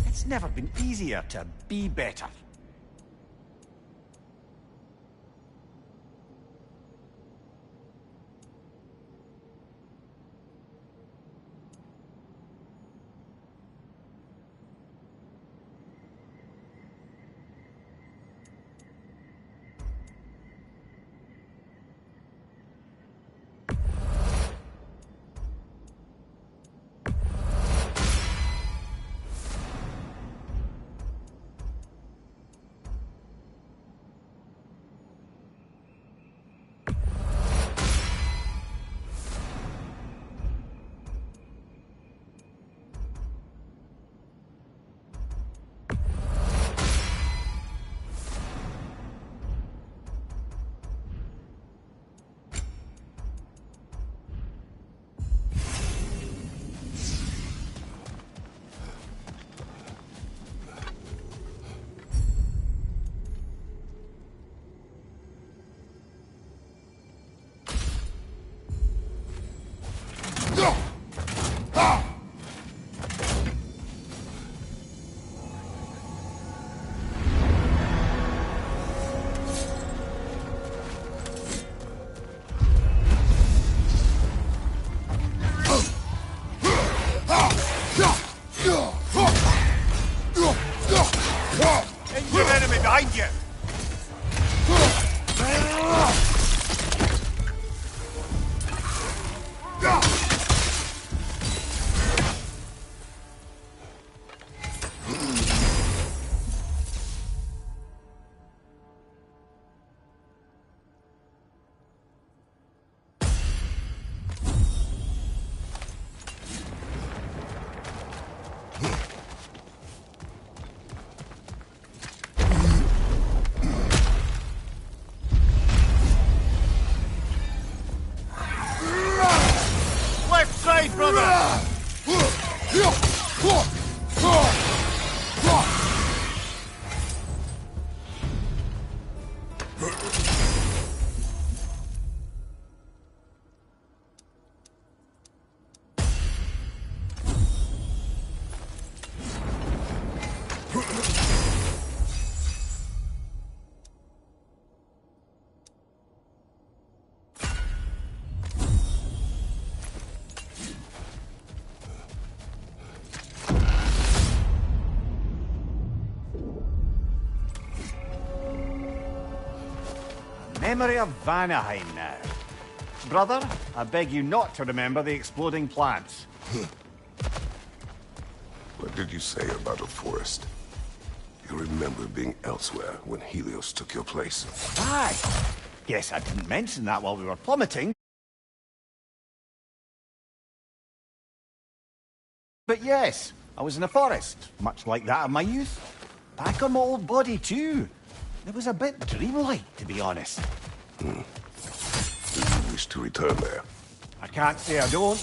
It's never been easier to be better. Your enemy behind you! Left side, brother! Memory of Vanaheim now. Brother, I beg you not to remember the exploding plants. What did you say about a forest? You remember being elsewhere when Helios took your place. Aye. Guess I didn't mention that while we were plummeting. But yes, I was in a forest, much like that of my youth. Back on my old body too. It was a bit dreamlike, to be honest. Do you wish to return there? I can't say I don't.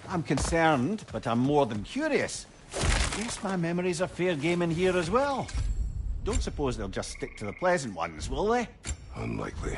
I'm concerned, but I'm more than curious. Guess my memories are fair game in here as well. Don't suppose they'll just stick to the pleasant ones, will they? Unlikely.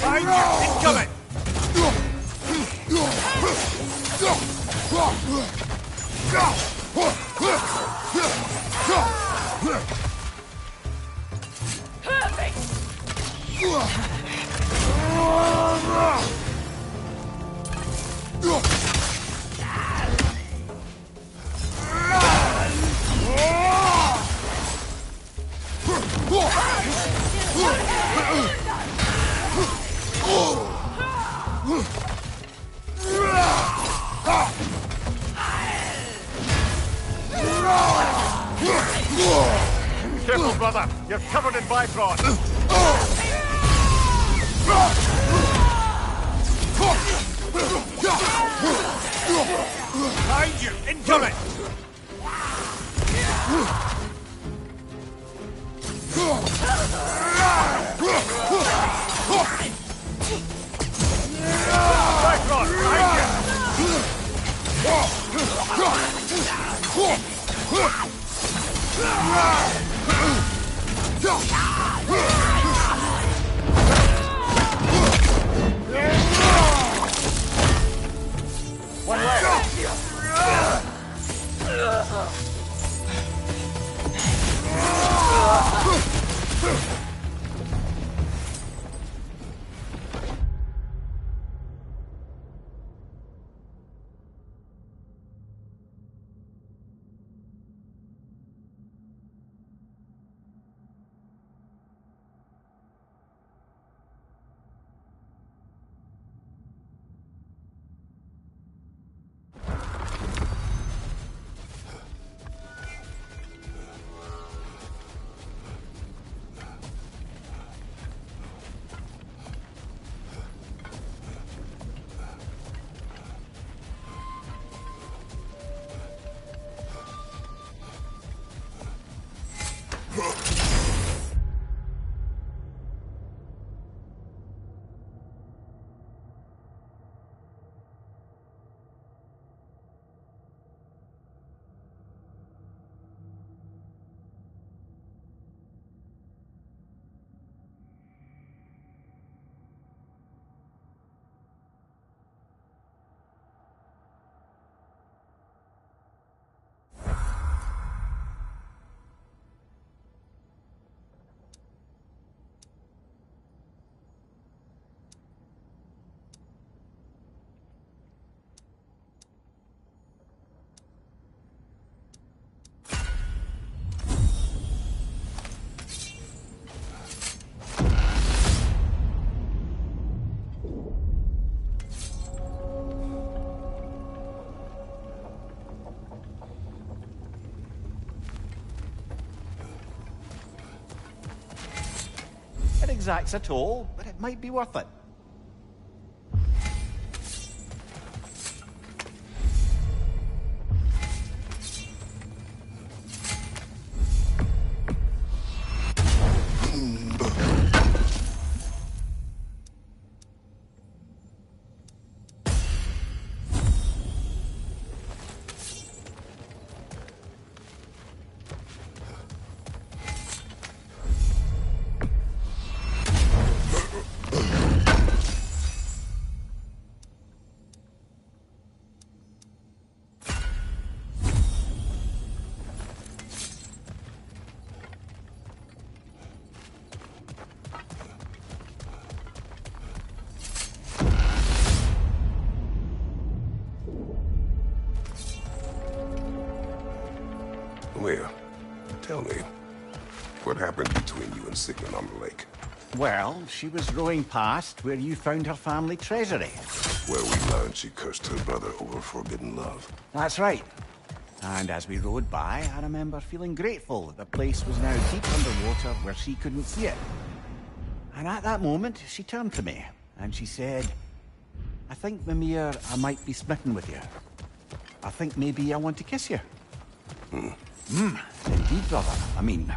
Behind you! Incoming! Careful, brother! You're covered in Bifrost! Behind you! Incoming! Bifrost! Behind One way! It exacts a toll, but it might be worth it. Leah, tell me, what happened between you and Sigmund on the lake? Well, she was rowing past where you found her family treasury. Where we learned she cursed her brother over forbidden love. That's right. And as we rowed by, I remember feeling grateful that the place was now deep underwater where she couldn't see it. And at that moment, she turned to me, and she said, "I think, Mimir, I might be smitten with you." I think maybe I want to kiss you. Indeed, brother. I mean,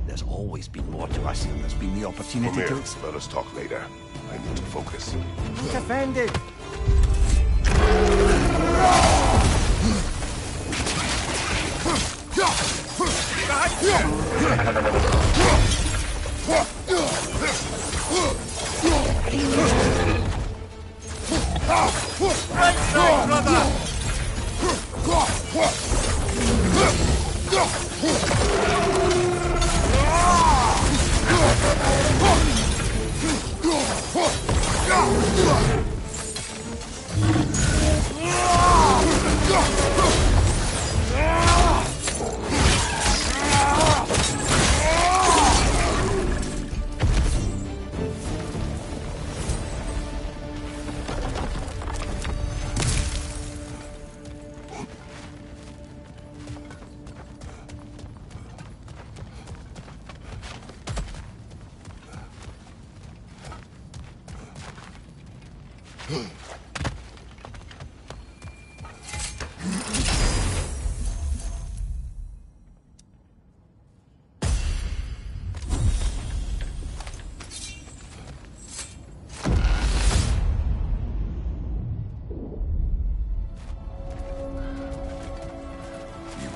there's always been more to us than there's been the opportunity Come to... here, let us talk later. I need to focus. Who's offended? Right side, brother!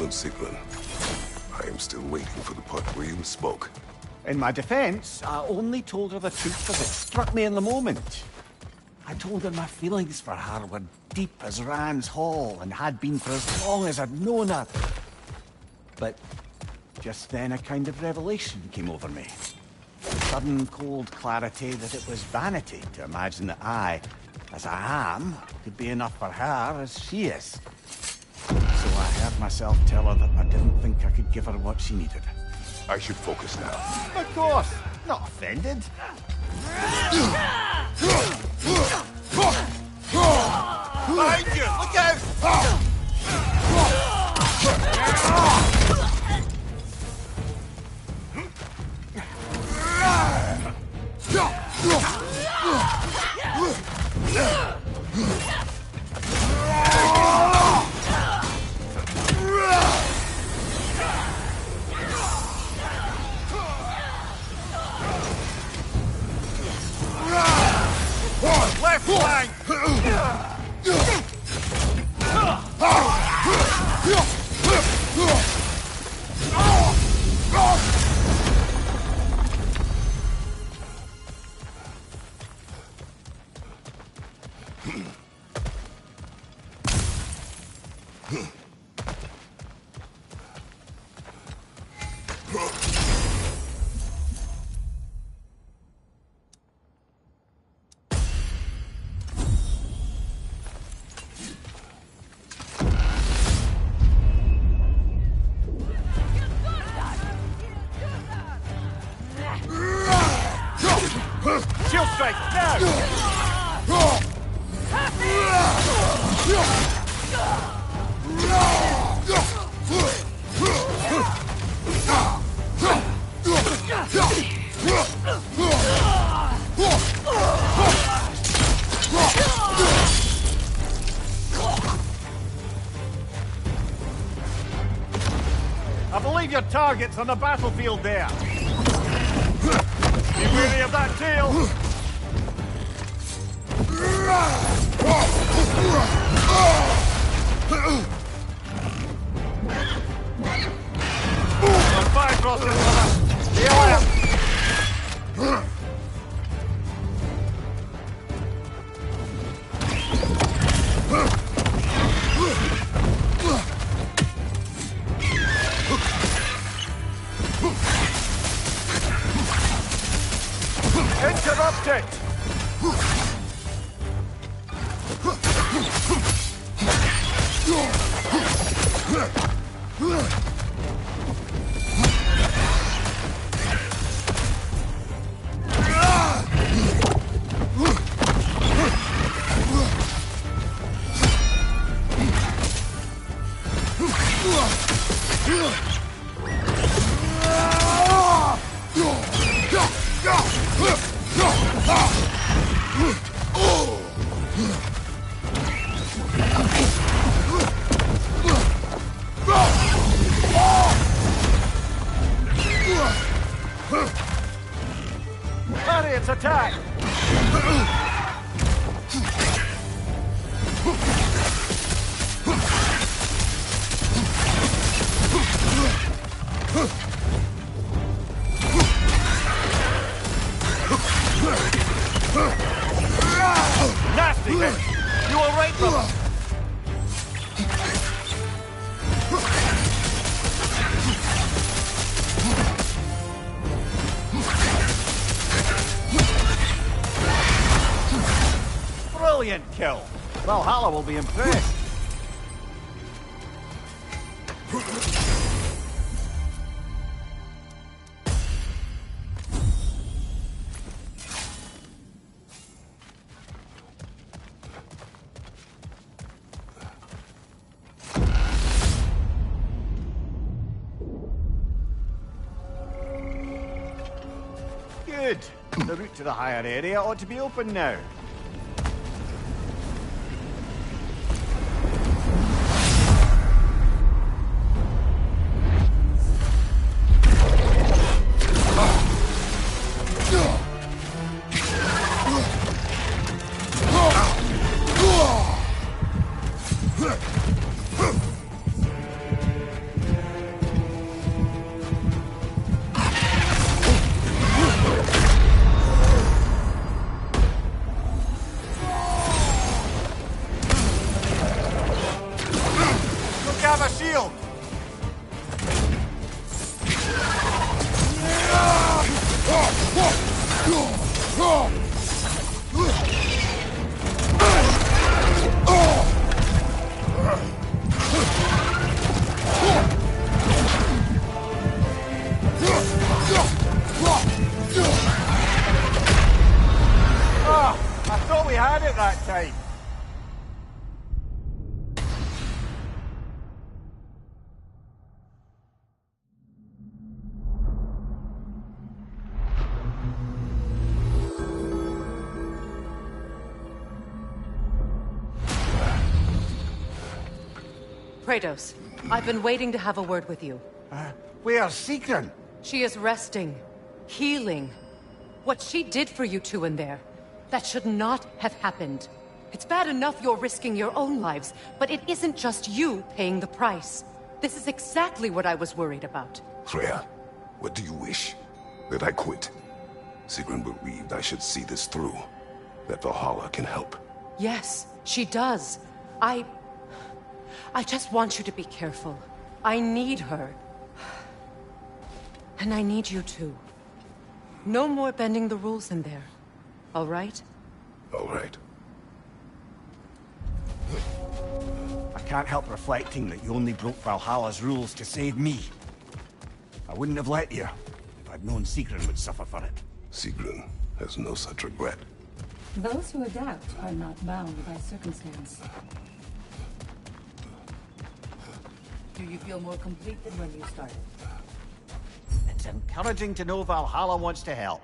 Sigmund. I am still waiting for the part where you spoke. In my defense, I only told her the truth as it struck me in the moment. I told her my feelings for her were deep as Rand's Hall and had been for as long as I'd known her. But just then a kind of revelation came over me. A sudden cold clarity that it was vanity to imagine that I, as I am, could be enough for her as she is. So I heard myself tell her that I didn't think I could give her what she needed. I should focus now. Of course! Not offended. Behind you! Look out! Left flank! Shield strike, now! I believe your target's on the battlefield there. Be wary of that tail! On fire crosses, brother! Stay alert! Interrupt it! You all right, brother? Brilliant kill. Valhalla will be impressed. Good. The route to the higher area ought to be open now. Have a shield! I thought we had it that time. Kratos, I've been waiting to have a word with you. Where's Sigrun? She is resting, healing. What she did for you two in there, that should not have happened. It's bad enough you're risking your own lives, but it isn't just you paying the price. This is exactly what I was worried about. Freya, what do you wish? That I quit? Sigrun believed I should see this through. That Valhalla can help. Yes, she does. I just want you to be careful. I need her. And I need you too. No more bending the rules in there. All right? All right. I can't help reflecting that you only broke Valhalla's rules to save me. I wouldn't have let you if I'd known Sigrun would suffer for it. Sigrun has no such regret. Those who adapt are not bound by circumstance. Do you feel more complete than when you started? It's encouraging to know Valhalla wants to help.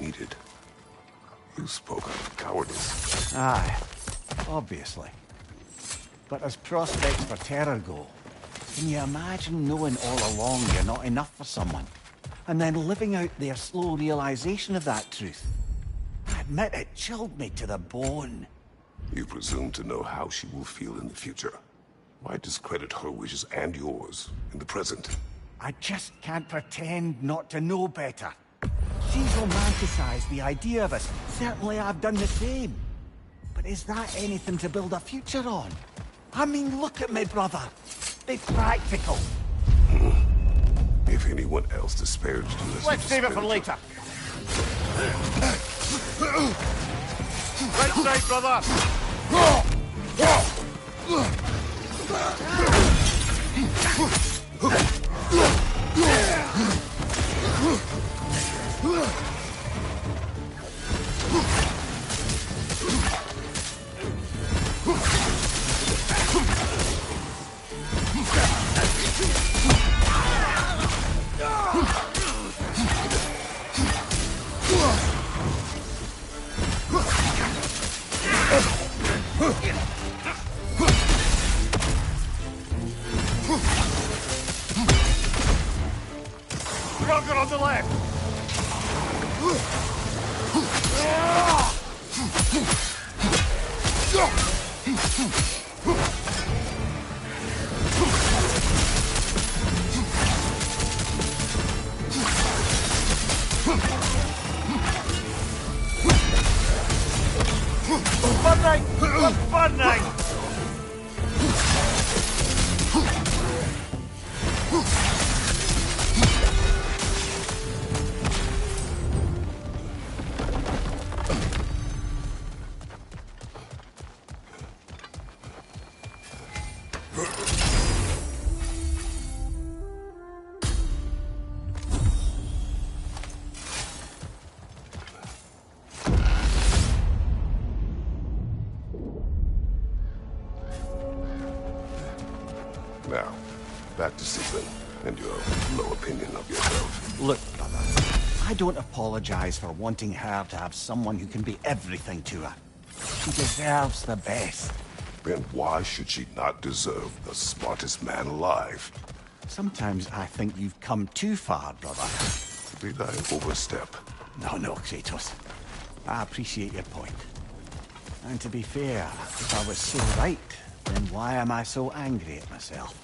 needed. You spoke of cowardice. Aye, obviously. But as prospects for terror go, can you imagine knowing all along you're not enough for someone, and then living out their slow realization of that truth? I admit it chilled me to the bone. You presume to know how she will feel in the future. Why discredit her wishes and yours in the present? I just can't pretend not to know better. She's romanticized the idea of us. Certainly I've done the same. But is that anything to build a future on? I mean, look at me, brother. Be practical. If anyone else disparaged you as Let's save it for later. Right side, brother. Roger on the left! Fun night! Now, back to Caitlin and your low opinion of yourself. Look, brother, I don't apologize for wanting her to have someone who can be everything to her. She deserves the best. Then why should she not deserve the smartest man alive? Sometimes I think you've come too far, brother. Did I overstep? No, Kratos. I appreciate your point. And to be fair, if I was so right, then why am I so angry at myself?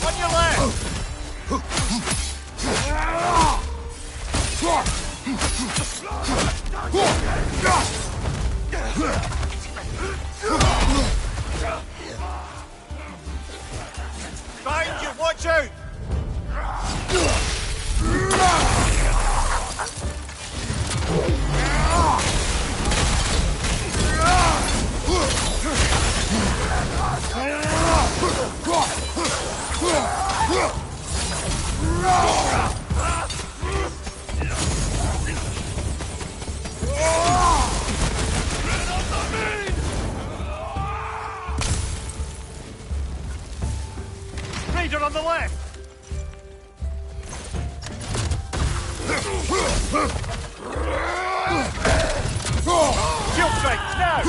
On your left! Behind you, watch out! Raider on the left! Shield strike, now!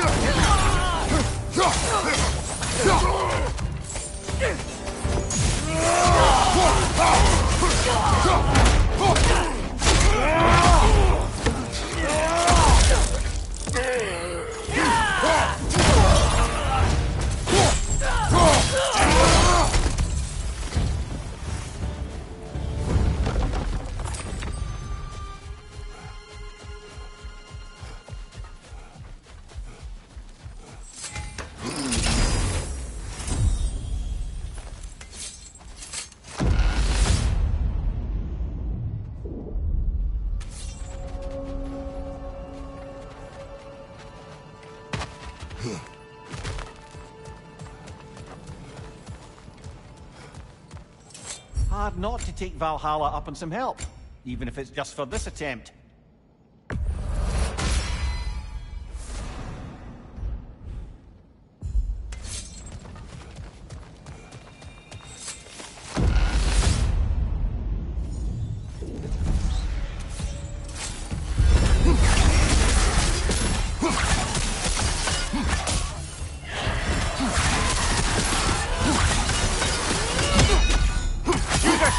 hard not to take Valhalla up on some help, even if it's just for this attempt.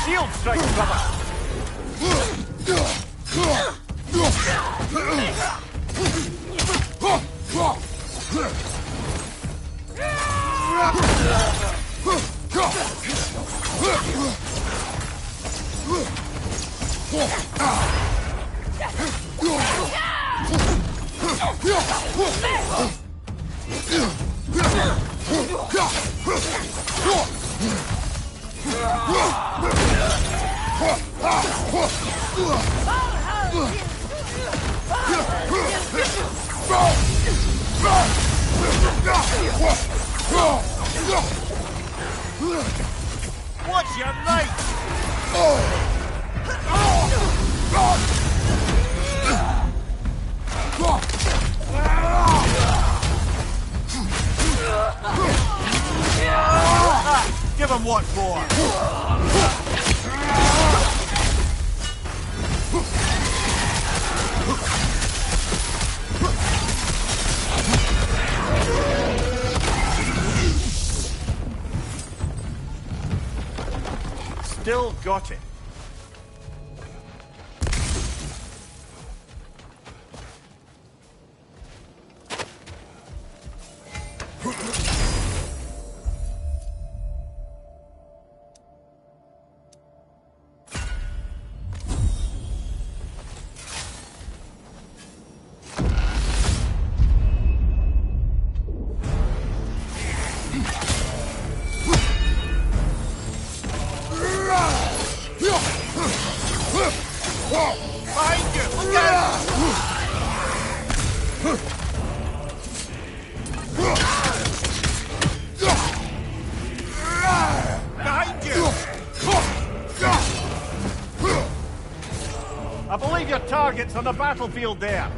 Shield strike, brother! Watch your right! Give him what for! Still got it. Behind you! Look out! Behind you! I believe your target's on the battlefield there.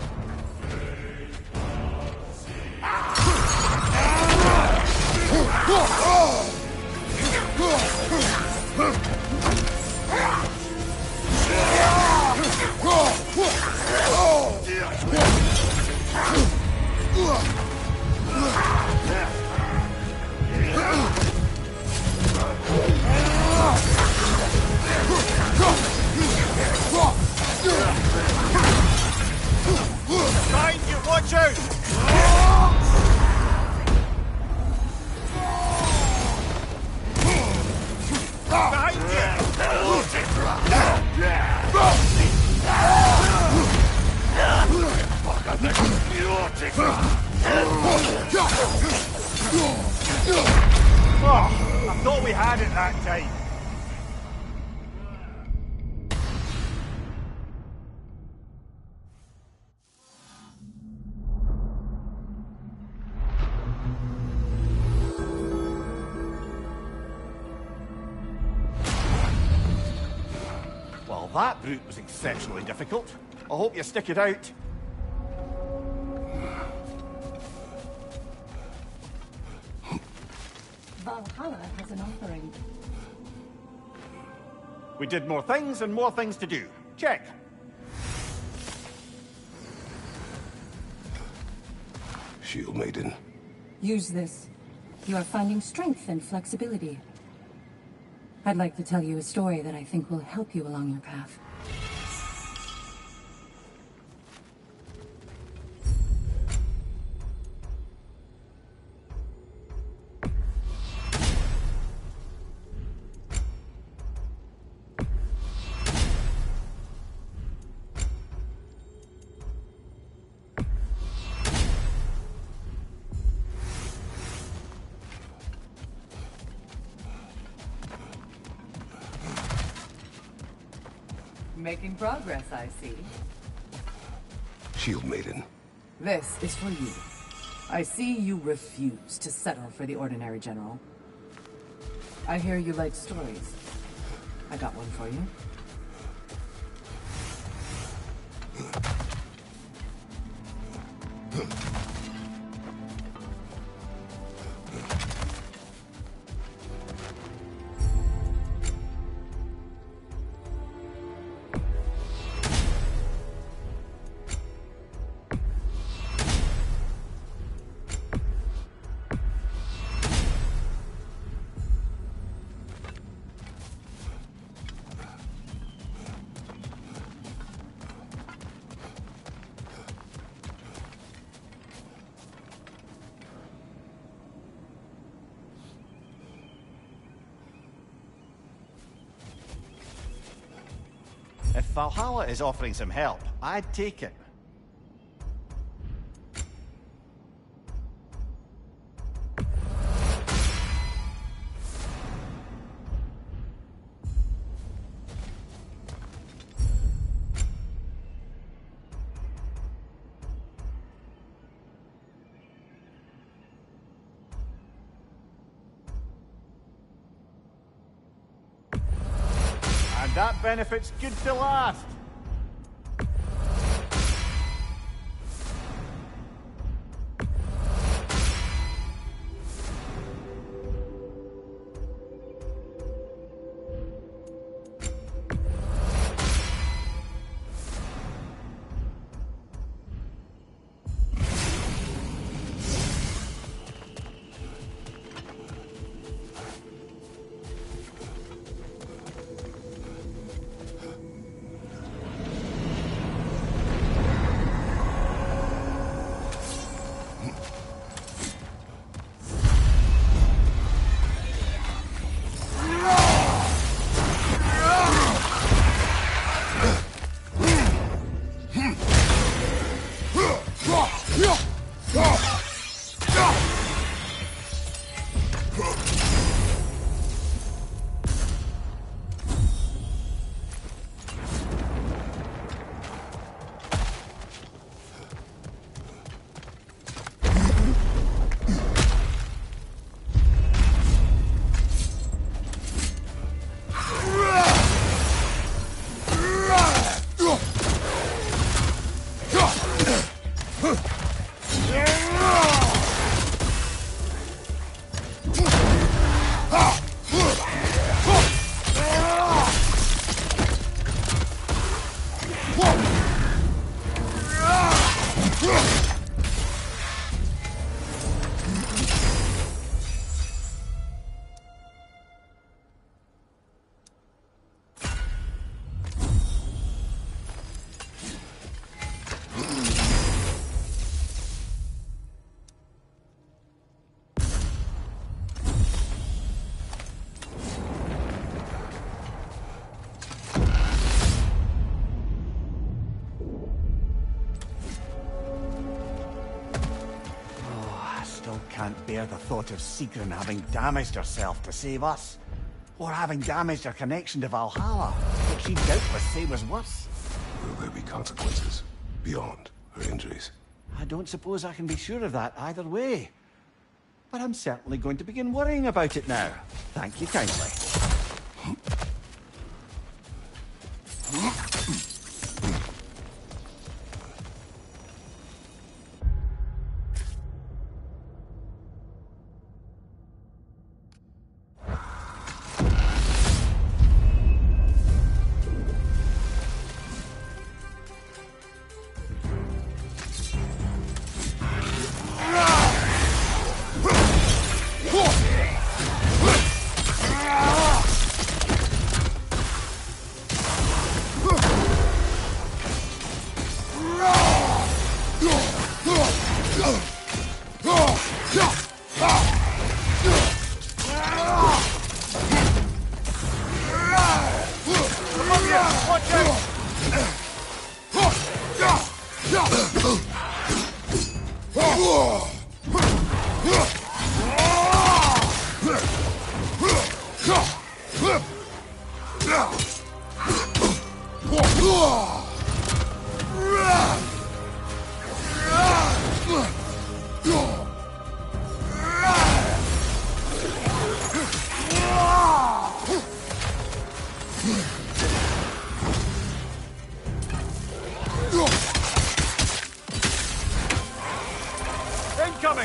Behind you, watch out! Behind Oh, I thought we had it that time. Well, that brute was exceptionally difficult. I hope you stick it out. Valhalla has an offering. We did more things and more things to do. Check. Shield Maiden. Use this. You are finding strength and flexibility. I'd like to tell you a story that I think will help you along your path. Making progress, I see. Shield Maiden. This is for you. I see you refuse to settle for the ordinary general. I hear you like stories. I got one for you. If Valhalla is offering some help, I'd take it. And that benefit's good to last. Can't bear the thought of Sigrun having damaged herself to save us. Or having damaged her connection to Valhalla, which she'd doubtless say was worse. Will there be consequences beyond her injuries? I don't suppose I can be sure of that either way. But I'm certainly going to begin worrying about it now. Thank you kindly.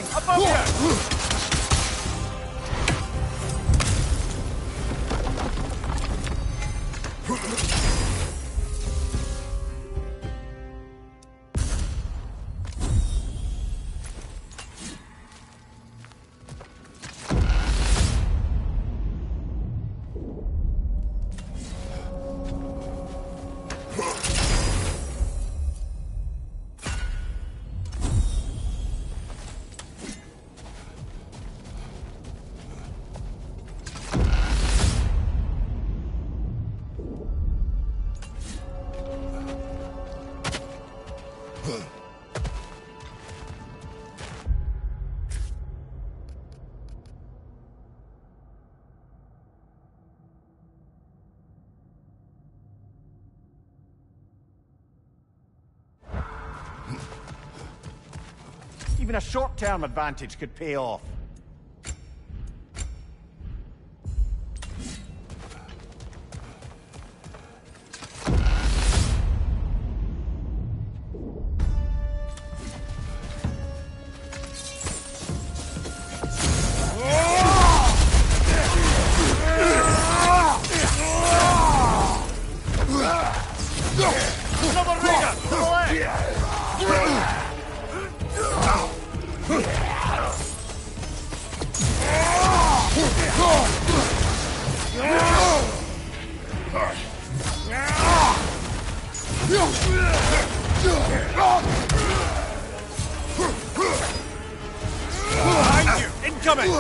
incoming! Above you! Even a short-term advantage could pay off. Behind you! Incoming!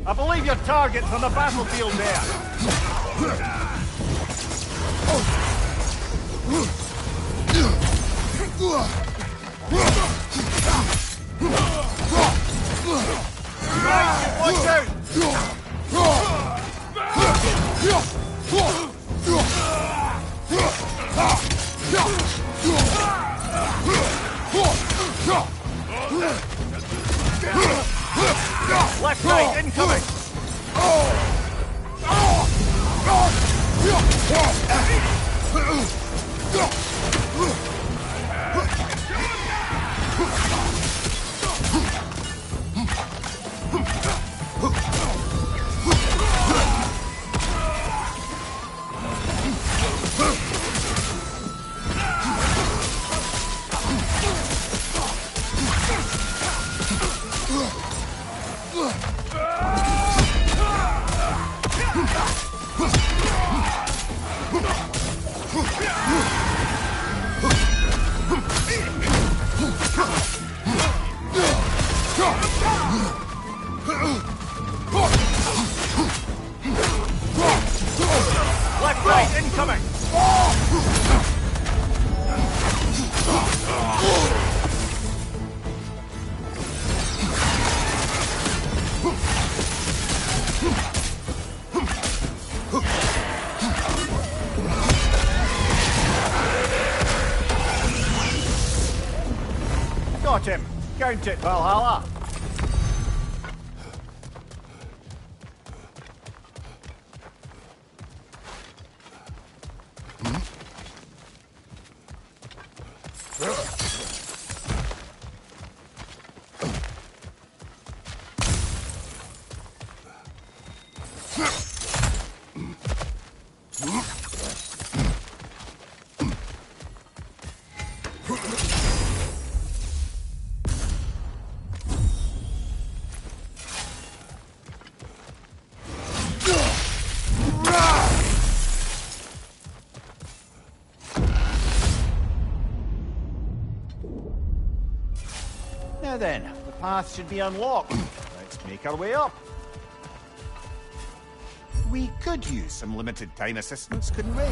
I believe your target's on the battlefield there. Watch out! Left right, incoming! Left right, incoming! Got him! Count it, Valhalla! Now then, the path should be unlocked. Let's make our way up. We could use some limited time assistance, couldn't we?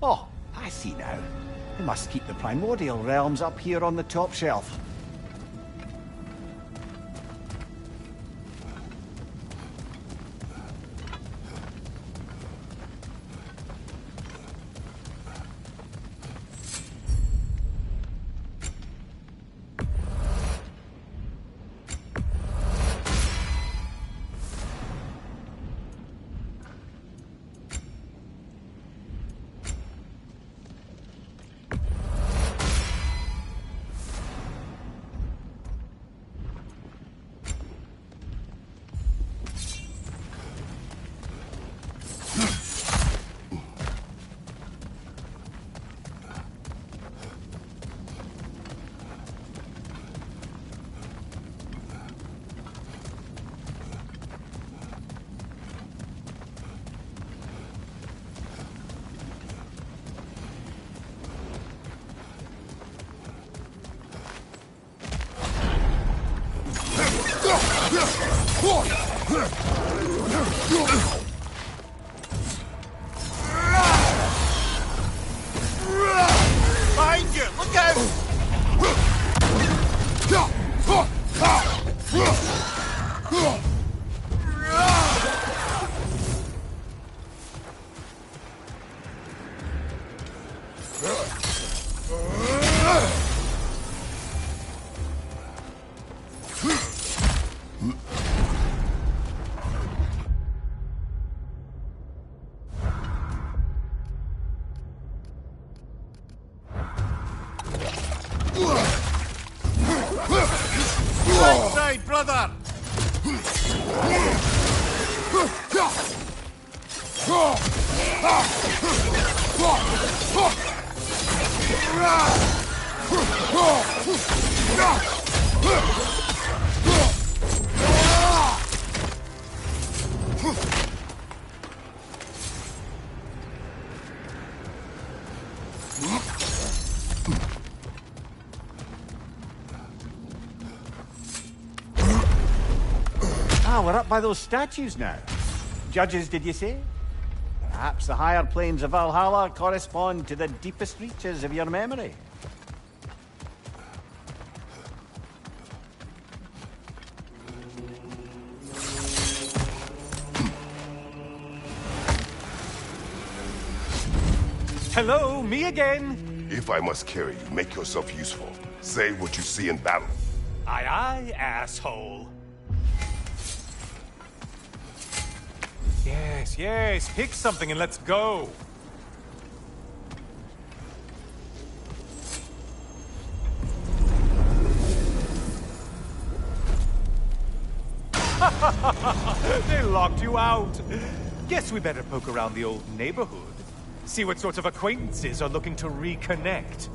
Oh, I see now. We must keep the primordial realms up here on the top shelf. Behind you! Look out! Right side, brother! Ah, we're up by those statues now. Judges, did you say? Perhaps the higher planes of Valhalla correspond to the deepest reaches of your memory. Hello, me again. If I must carry you, make yourself useful. Say what you see in battle. Aye, aye, asshole. Yes, yes, pick something and let's go. They locked you out. Guess we better poke around the old neighborhood. See what sorts of acquaintances are looking to reconnect.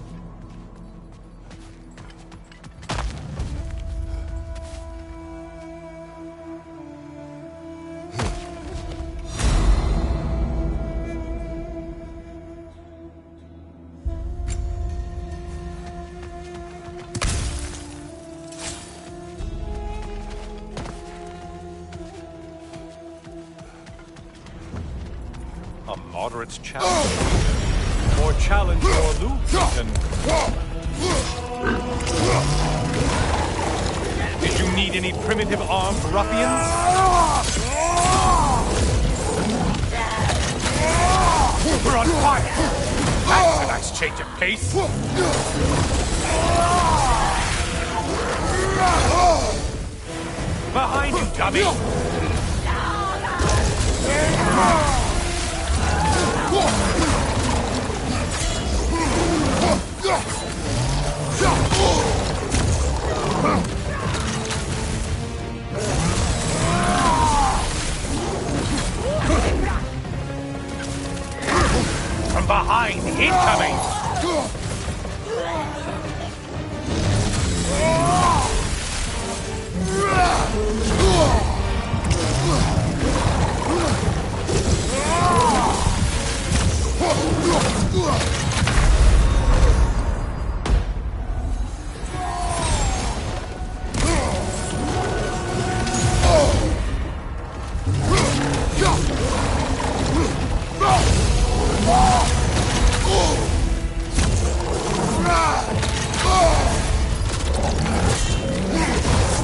A moderate challenge. More challenge, more loot, than... Did you need any primitive armed ruffians? We're on fire! That's a nice change of pace! Behind you, dummy! From behind, incoming!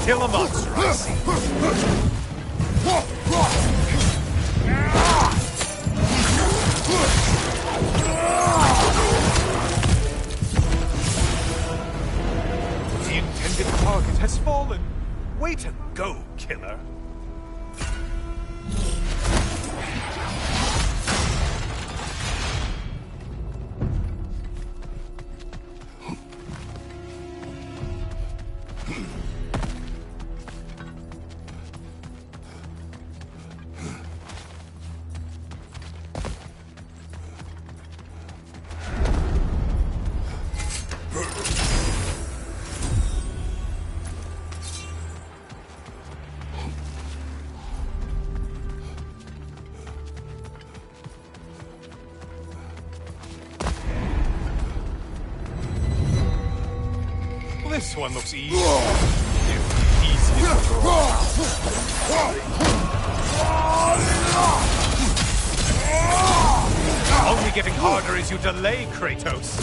Still a monster, I see. The intended target has fallen. Way to go, killer. This one looks easy. Easy to draw. Only getting harder as you delay, Kratos.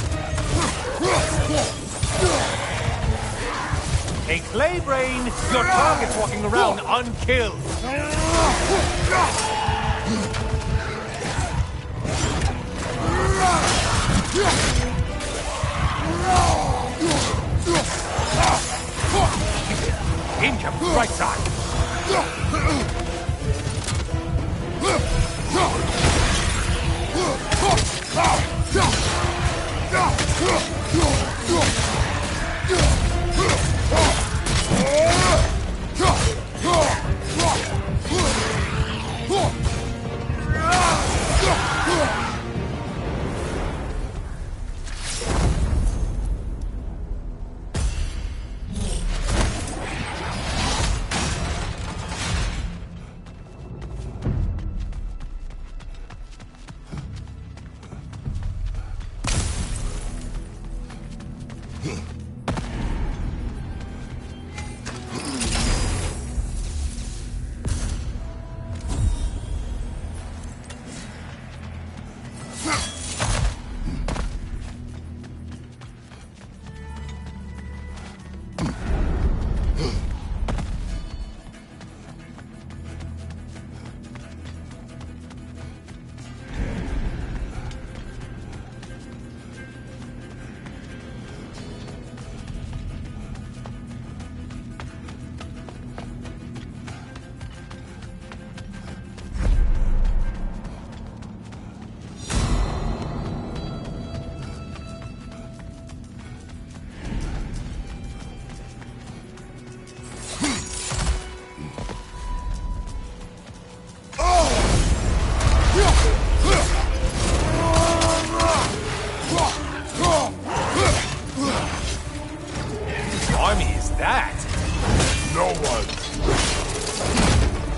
Hey, Claybrain, your target's walking around unkilled. Incoming right side.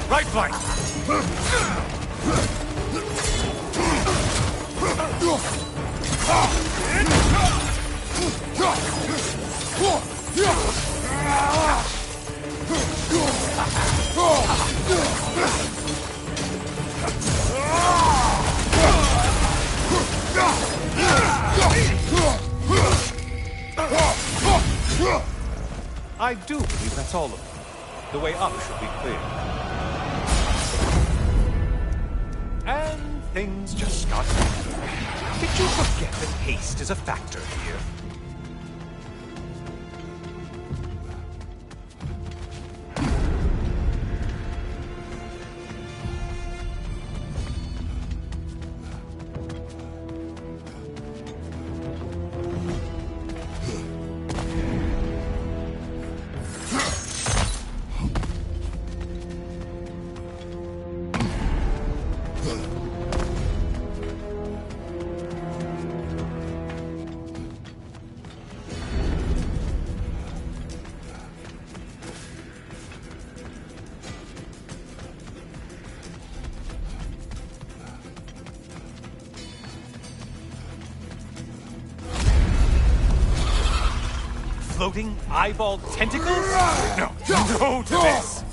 Right flank! I do believe that's all of them. The way up should be clear. And things just got better. Did you forget that haste is a factor here? Floating eyeball tentacles? No, no to this!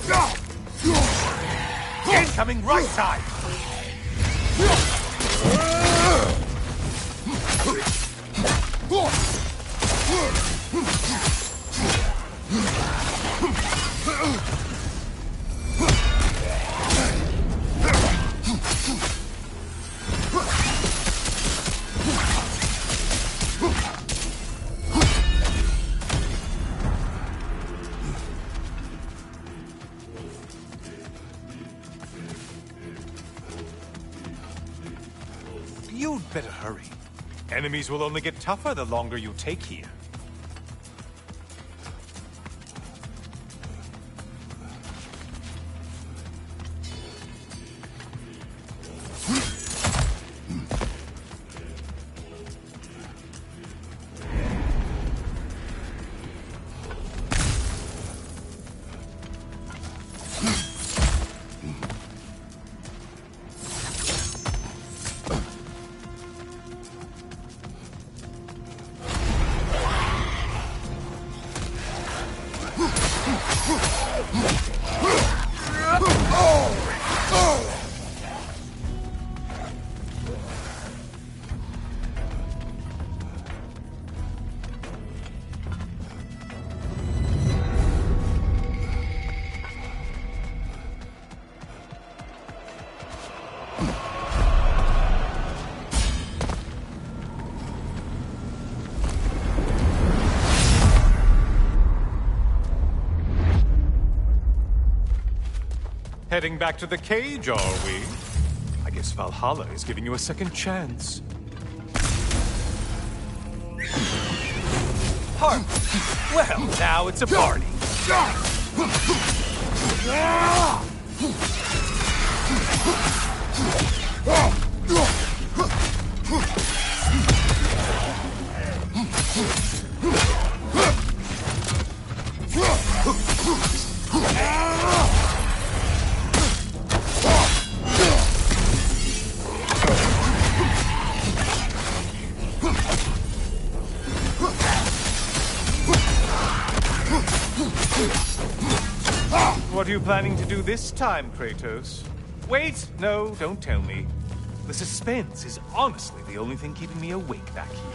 Incoming right side! hurry. Enemies will only get tougher the longer you take here. Heading back to the cage, are we? I guess Valhalla is giving you a second chance. Party! Well, now it's a party. What are you planning to do this time, Kratos? Wait! No, don't tell me. The suspense is honestly the only thing keeping me awake back here.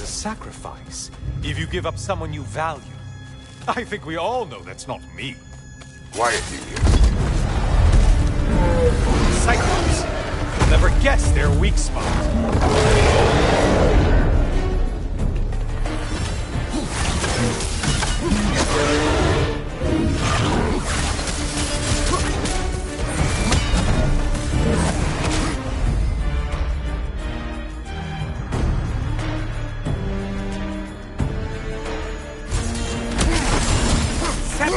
Sacrifice if you give up someone you value. I think we all know that's not me. Quiet, you here. Cyclops! You'll never guess their weak spot.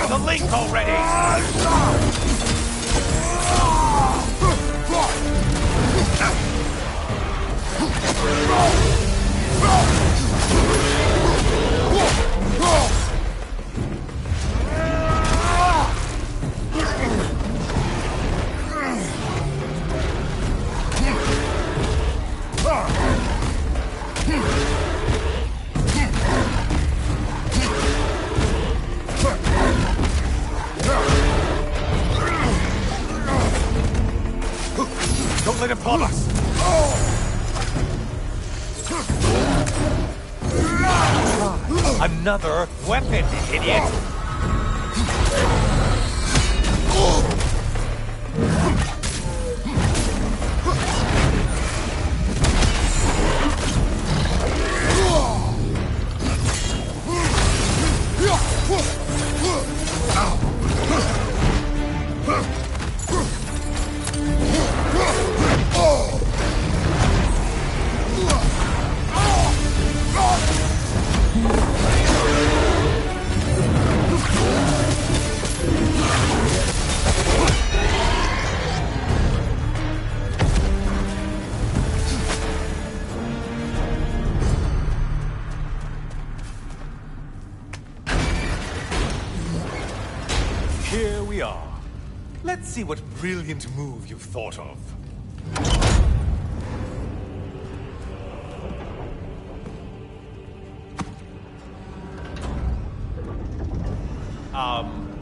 The link already! Don't let him bomb us! Another weapon, idiot! Here we are. Let's see what brilliant move you've thought of.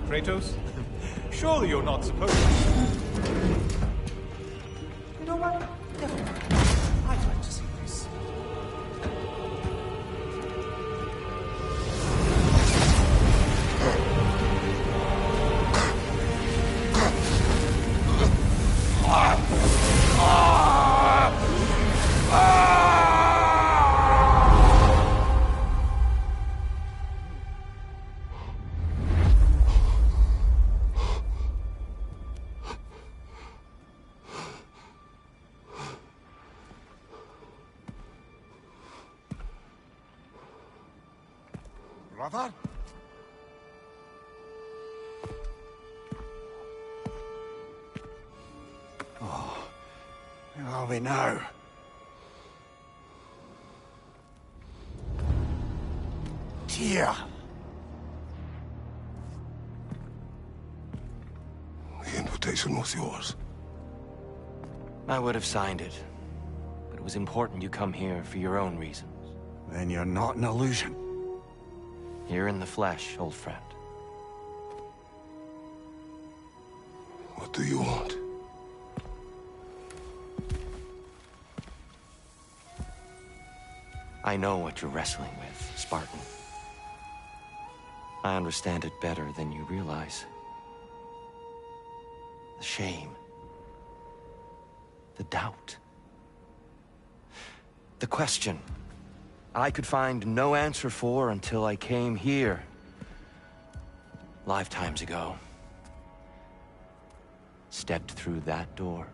Kratos? Surely you're not supposed to. You know what? Never mind. I'd like to see this. brother? Oh, where are we now? Tyr! The invitation was yours. I would have signed it, but it was important you come here for your own reasons. Then you're not an illusion. Here in the flesh, old friend. What do you want? I know what you're wrestling with, Spartan. I understand it better than you realize. The shame. The doubt. The question I could find no answer for until I came here. Lifetimes ago. Stepped through that door.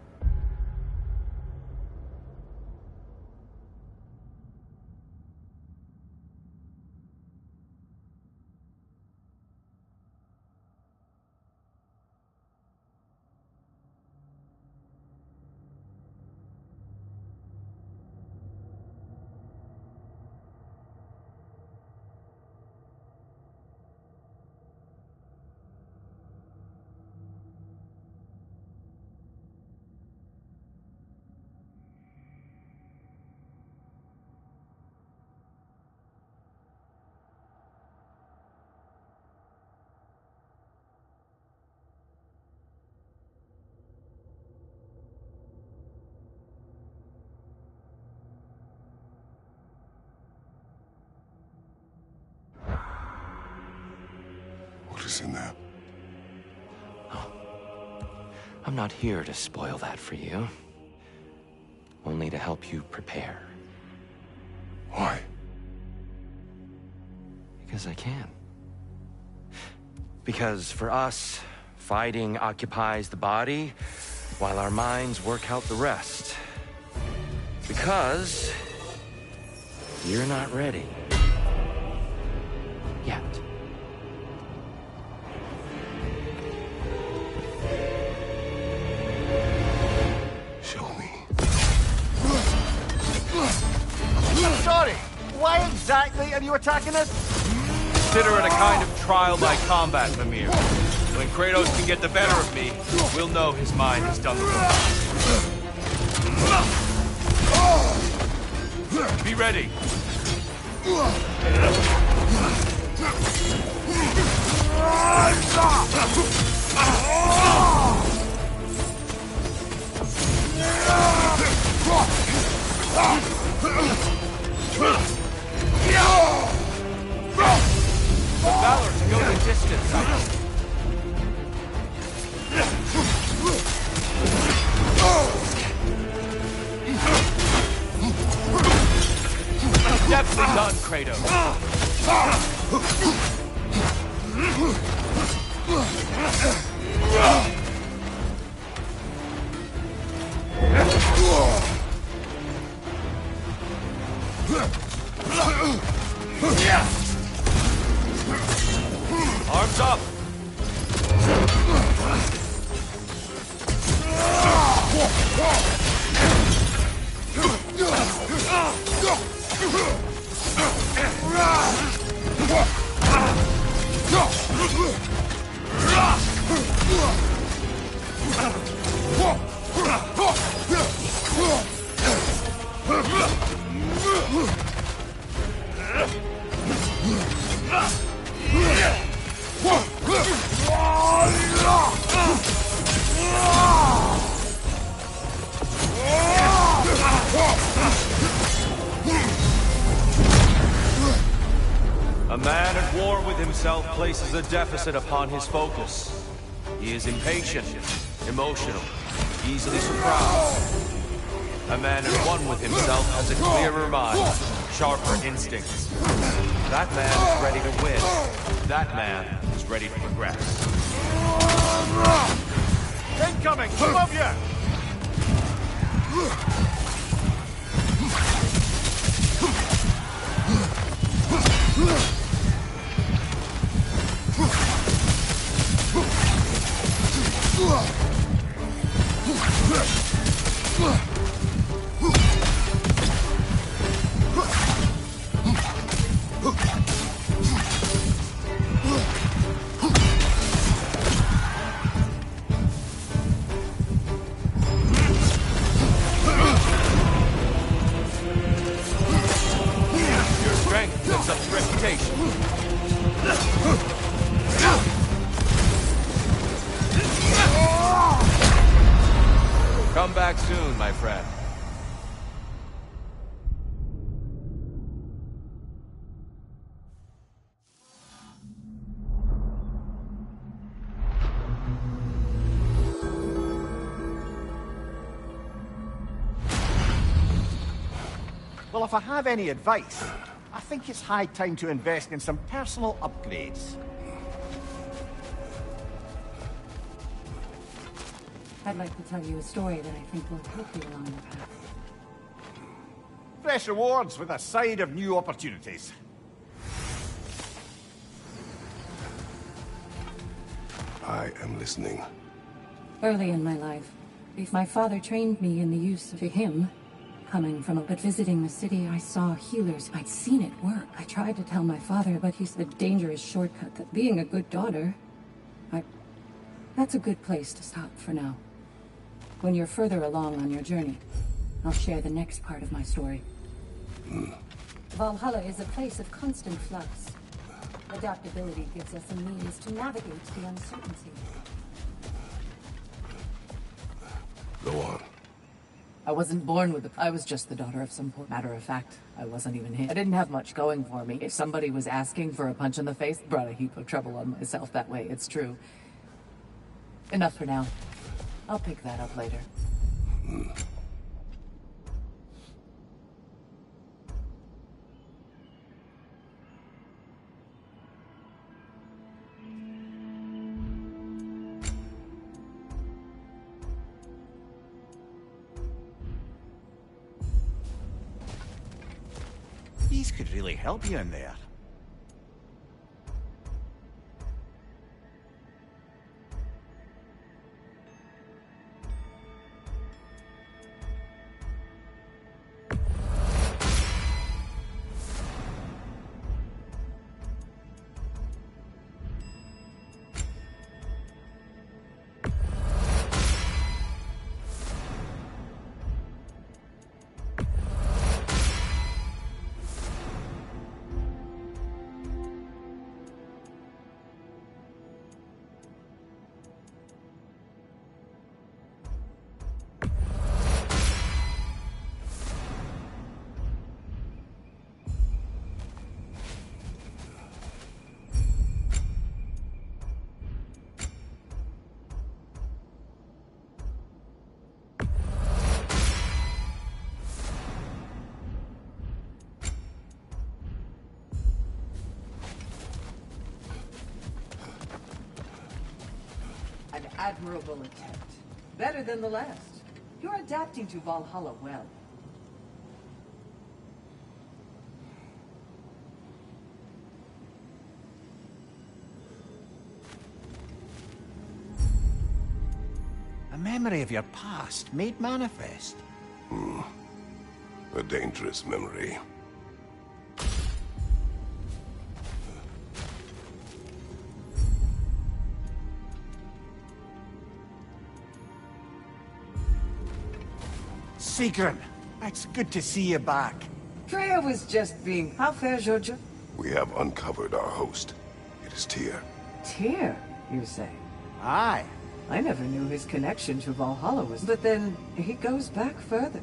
What is in there? I'm not here to spoil that for you. Only to help you prepare. Why? Because I can. Because for us, fighting occupies the body, while our minds work out the rest. Because you're not ready. Yet. Show me. I'm sorry. Why exactly are you attacking us? Consider it a kind of trial by combat, Mimir. When Kratos can get the better of me, we'll know his mind has done the work. Be ready. The valor to go the distance, I know. Deftly done, Kratos. Arms up! A man at war with himself places a deficit upon his focus. He is impatient, emotional, easily surprised. A man at one with himself has a clearer mind, sharper instincts. That man is ready to win. That man is ready to progress. Incoming! Above you! Lives up to reputation. Come back soon, my friend. Well, if I have any advice, I think it's high time to invest in some personal upgrades. I'd like to tell you a story that I think will help you along your path. Fresh rewards with a side of new opportunities. I am listening. Early in my life, my father trained me in the use of him. Coming from but visiting the city, I saw healers. I'd seen it work. I tried to tell my father, but he said dangerous shortcut, that being a good daughter... That's a good place to stop for now. When you're further along on your journey, I'll share the next part of my story. Valhalla is a place of constant flux. Adaptability gives us a means to navigate the uncertainty. Go on. I wasn't born with I was just the daughter of some poor... Matter of fact, I wasn't even him. I didn't have much going for me. If somebody was asking for a punch in the face, brought a heap of trouble on myself that way, it's true. Enough for now. I'll pick that up later. These could really help you in there. An admirable attempt. Better than the last. You're adapting to Valhalla well. A memory of your past made manifest. A dangerous memory. Sigrun, it's good to see you back. Freya was just being... How fair, Georgia? We have uncovered our host. It is Tyr. Tyr, you say? Aye. I never knew his connection to Valhalla was... But then, he goes back further.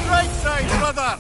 Right side, brother!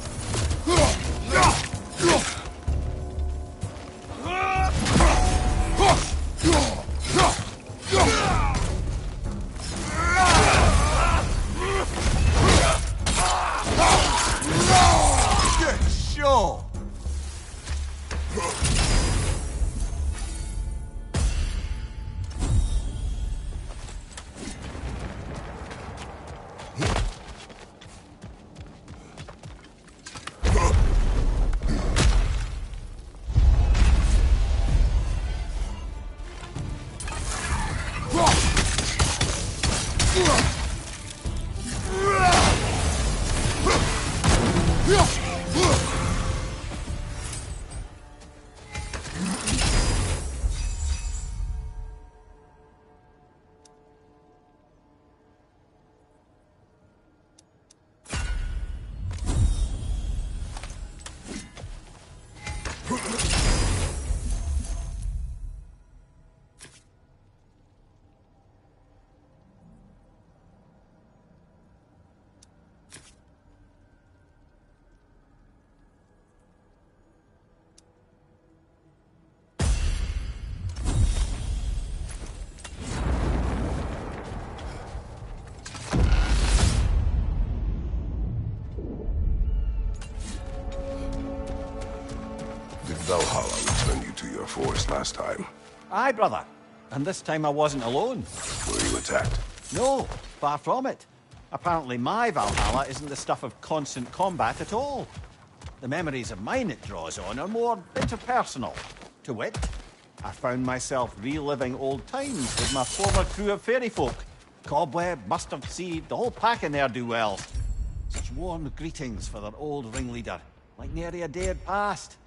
Did Valhalla return you to your forest last time? Aye, brother. And this time I wasn't alone. Were you attacked? No, far from it. Apparently my Valhalla isn't the stuff of constant combat at all. The memories of mine it draws on are more interpersonal. To wit, I found myself reliving old times with my former crew of fairy folk. Cobweb, mustard seed, the whole pack of ne'er-do-wells. Such warm greetings for their old ringleader, like nary a day had passed.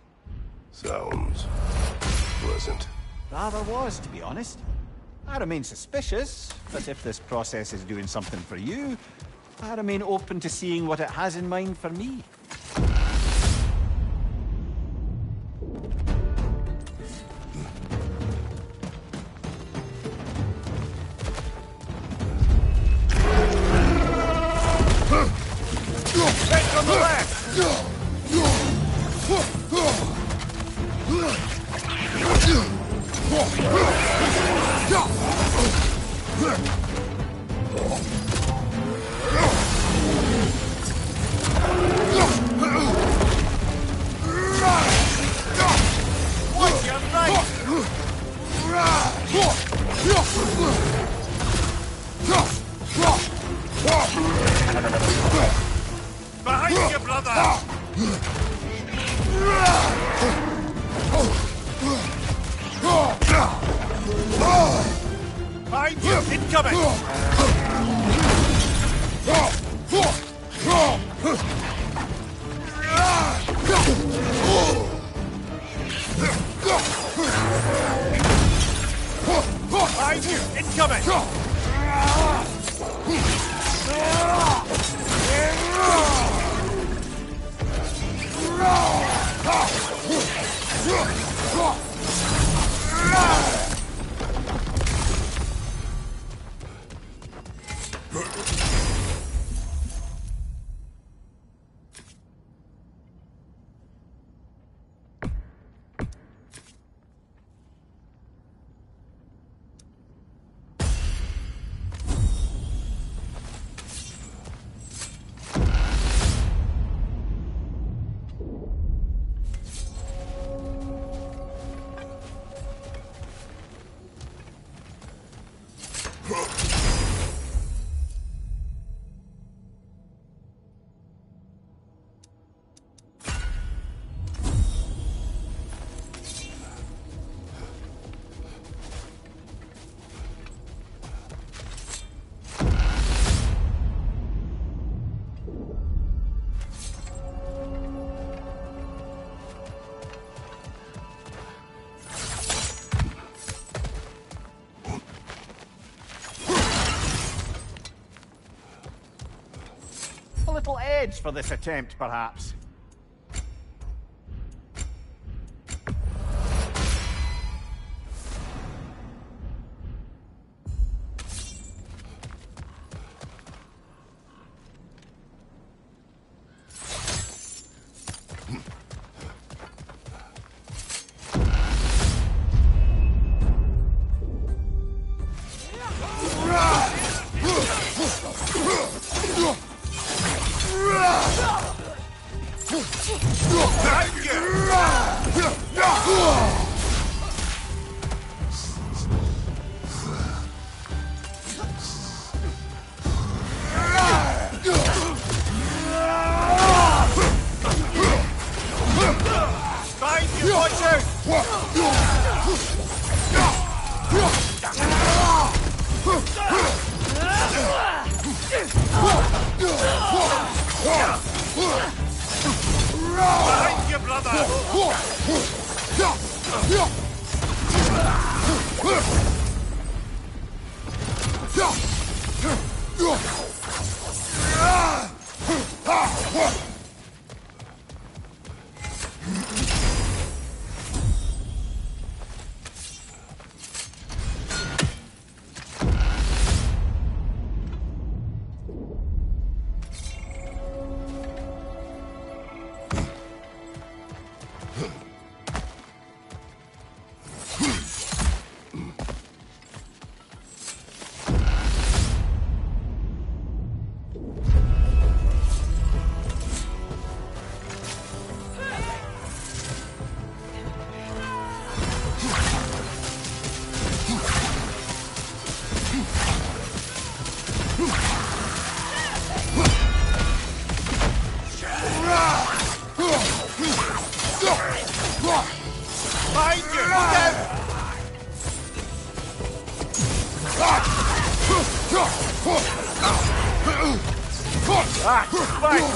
Sounds pleasant. Rather was, to be honest. I remain suspicious, but if this process is doing something for you, I remain open to seeing what it has in mind for me. Hit from the left! Watch your right! Behind you, brother! Behind you! Incoming! Behind you! Incoming! A little edge for this attempt, perhaps. Behind you! Watch out!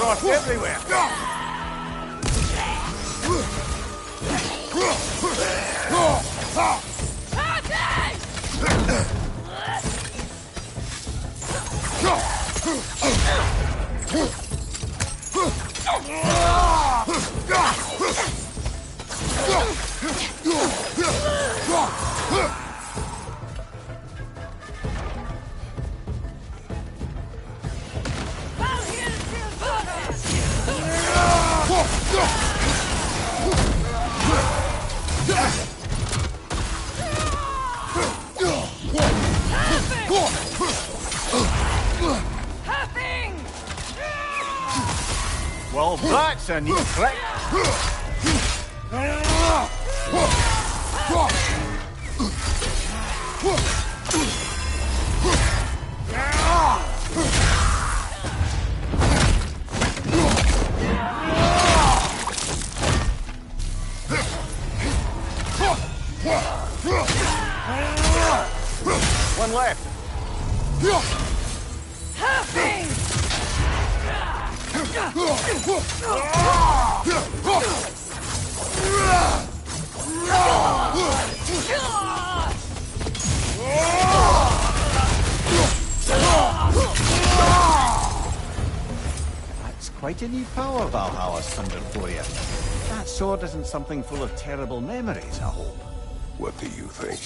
Rocks everywhere. Well, that's a neat trick. One left. That's quite a new power Valhalla's thunder for you. That sword isn't something full of terrible memories, I hope. What do you think?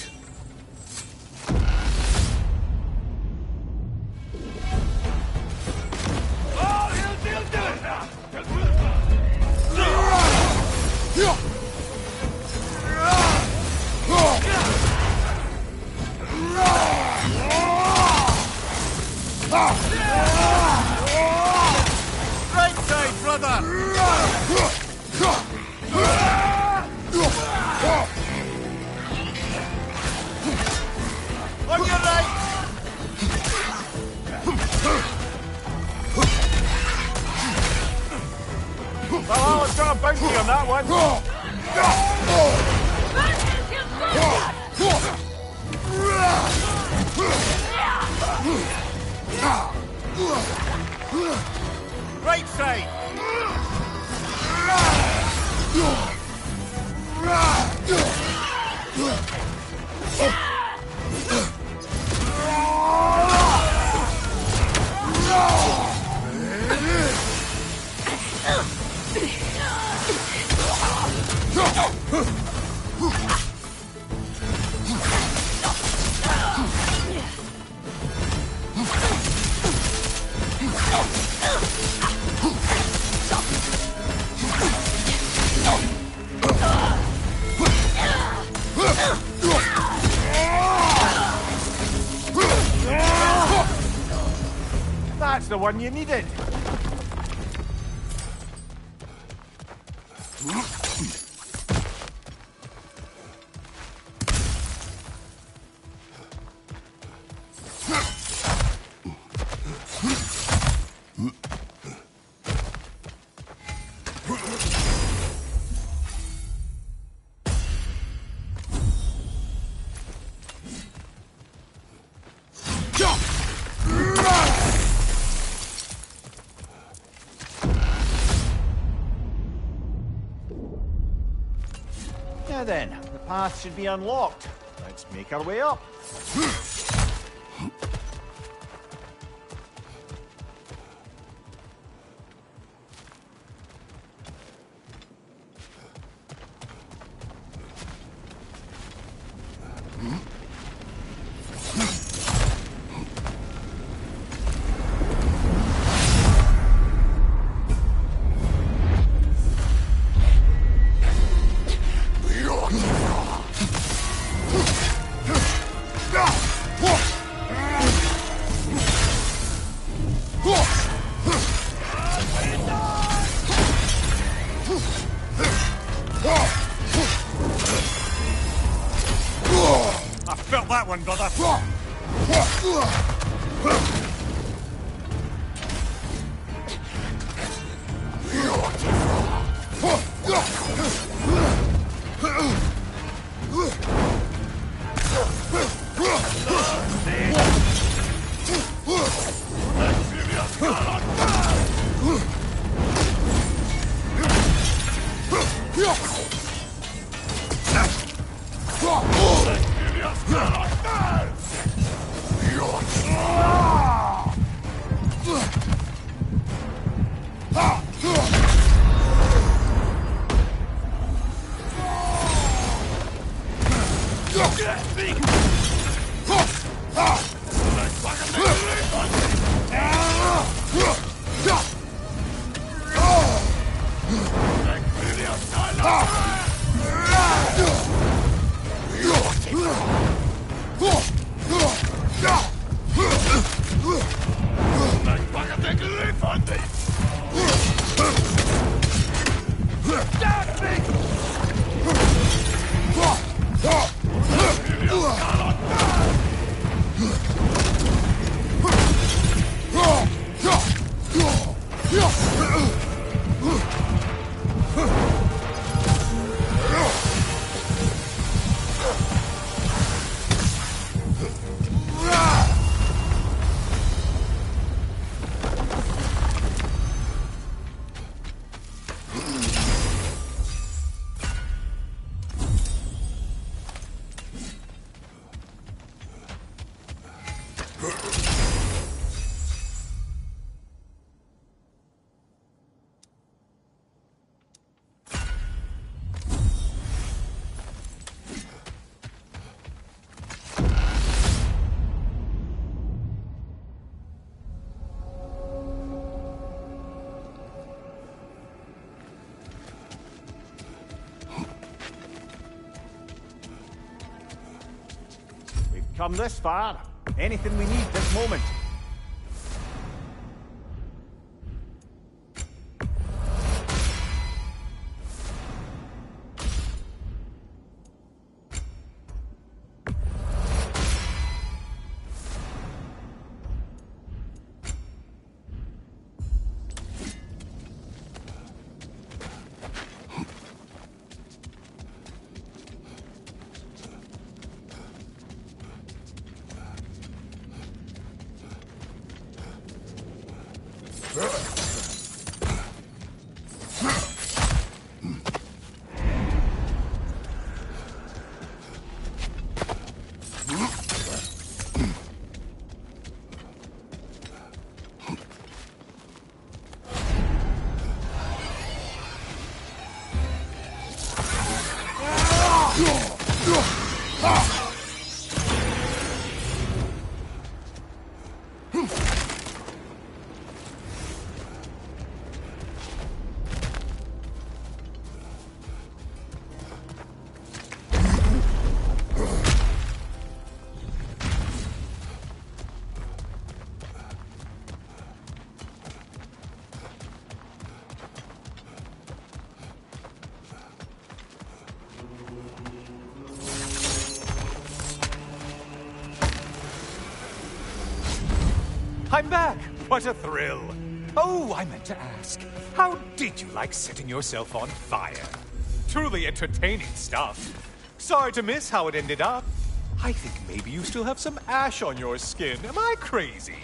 Right side, brother! On your right! Well, let's got a bounty on that one. Right side! That's the one you needed. then, the path should be unlocked. Let's make our way up. I felt that one, brother. Come this far. Anything we need this moment. I'm back! What a thrill! Oh, I meant to ask, how did you like setting yourself on fire? Truly entertaining stuff. Sorry to miss how it ended up. I think maybe you still have some ash on your skin. Am I crazy?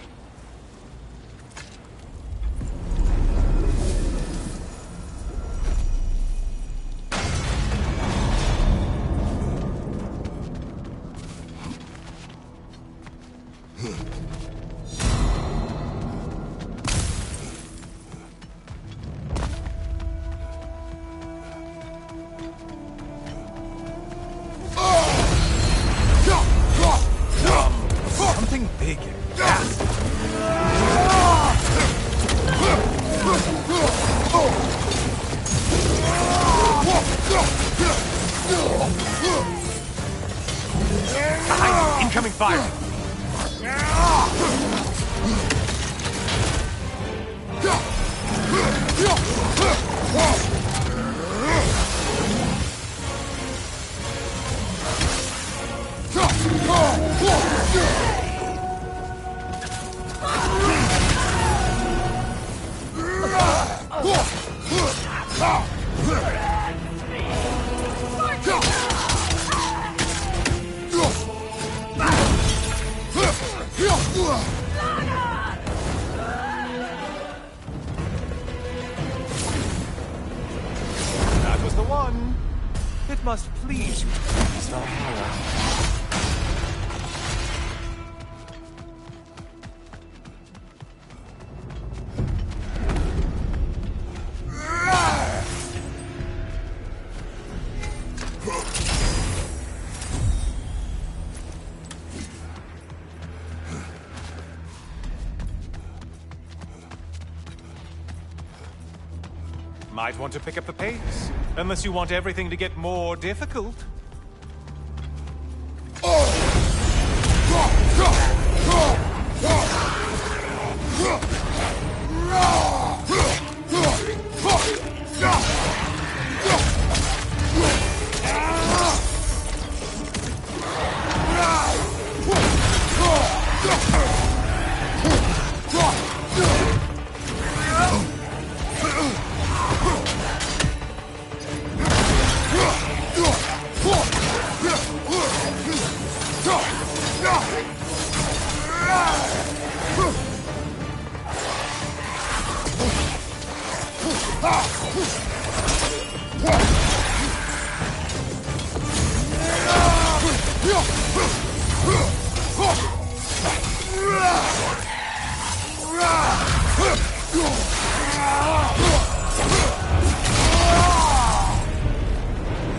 That was the one. It must please you, Valhalla. Might want to pick up the pace, unless you want everything to get more difficult.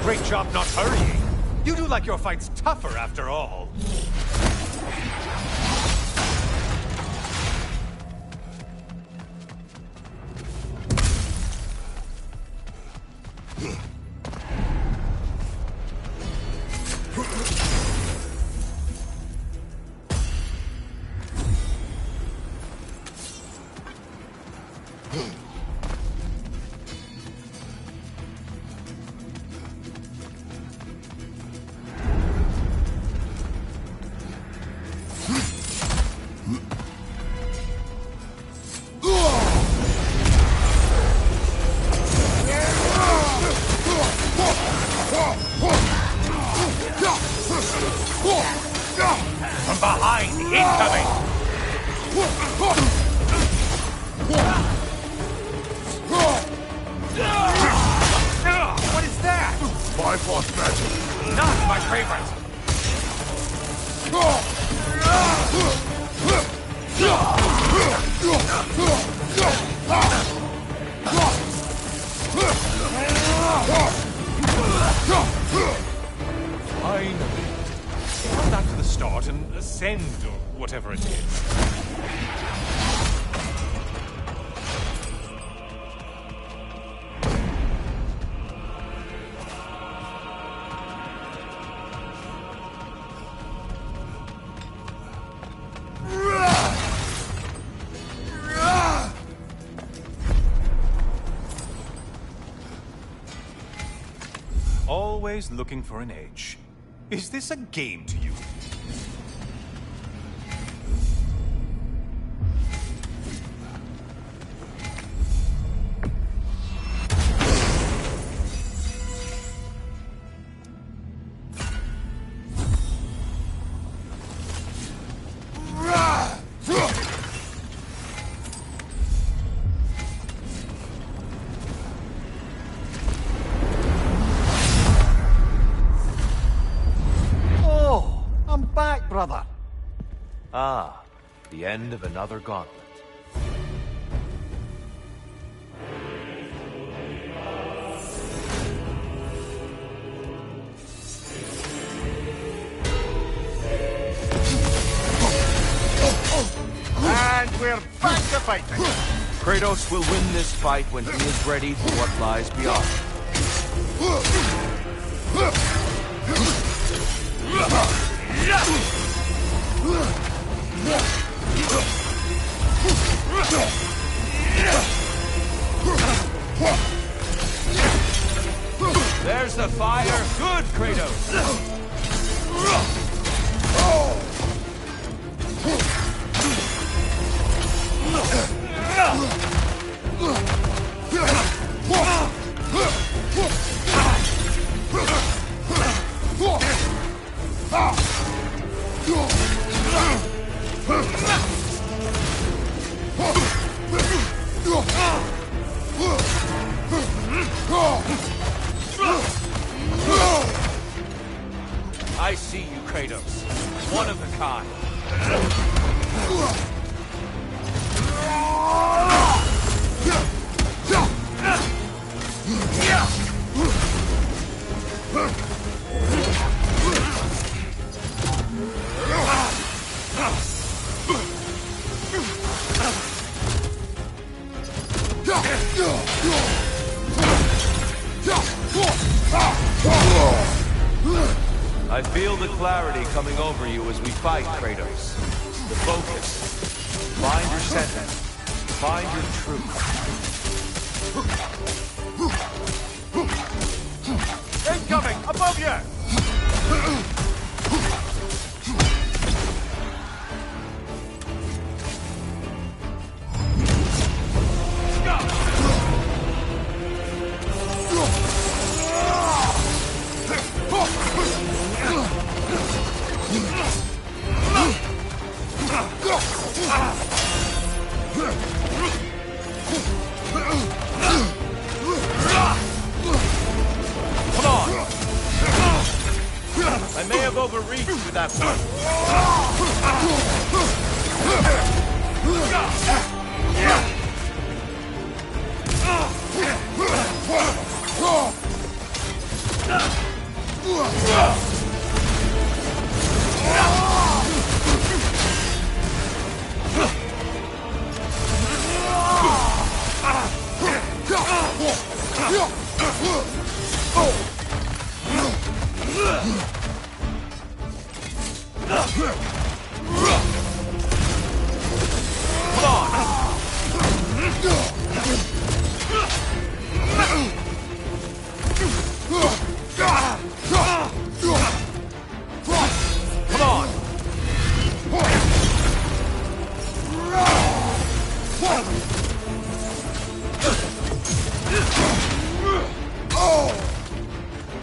Great job not hurrying. You do like your fight's tougher after all. From behind, incoming! What is that? Bifrost magic. Not my favorite! Finally. Come back to the start and ascend, or whatever it is. Always looking for an edge. Is this a game to you? Brother. Ah, the end of another gauntlet. And we're back to fighting. Kratos will win this fight when he is ready for what lies beyond. There's the fire. Good, Kratos. I feel the clarity coming over you as we fight, Kratos. The focus. Find your center. Find your truth. Incoming! Above you! Come on! I may have overreached with that one.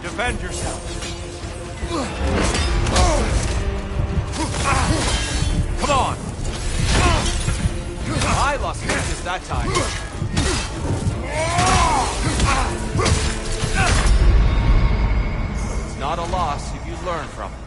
Defend yourself. Come on! I lost focus that time. It's not a loss if you learn from it.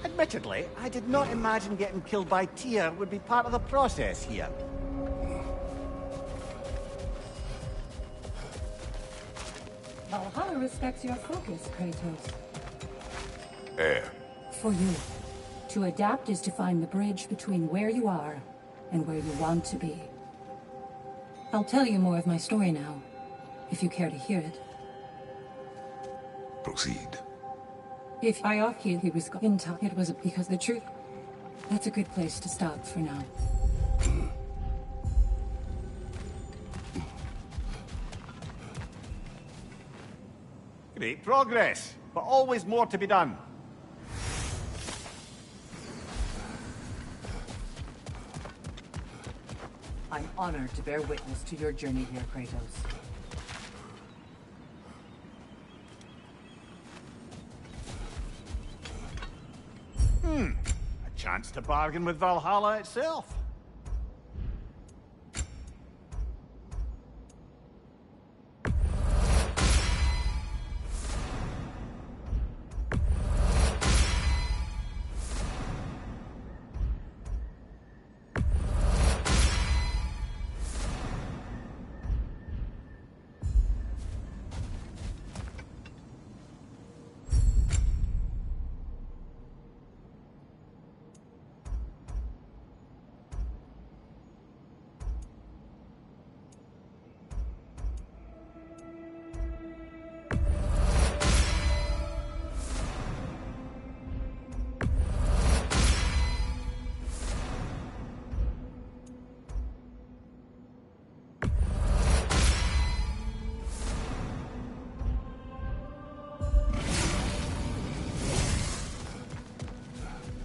Admittedly, I did not imagine getting killed by Tyr would be part of the process here. Valhalla respects your focus, Kratos. Air. For you, to adapt is to find the bridge between where you are and where you want to be. I'll tell you more of my story now, if you care to hear it. Proceed. If I off he was in time, it was because the truth. That's a good place to stop for now. Great progress, but always more to be done. I'm honored to bear witness to your journey here, Kratos. A chance to bargain with Valhalla itself.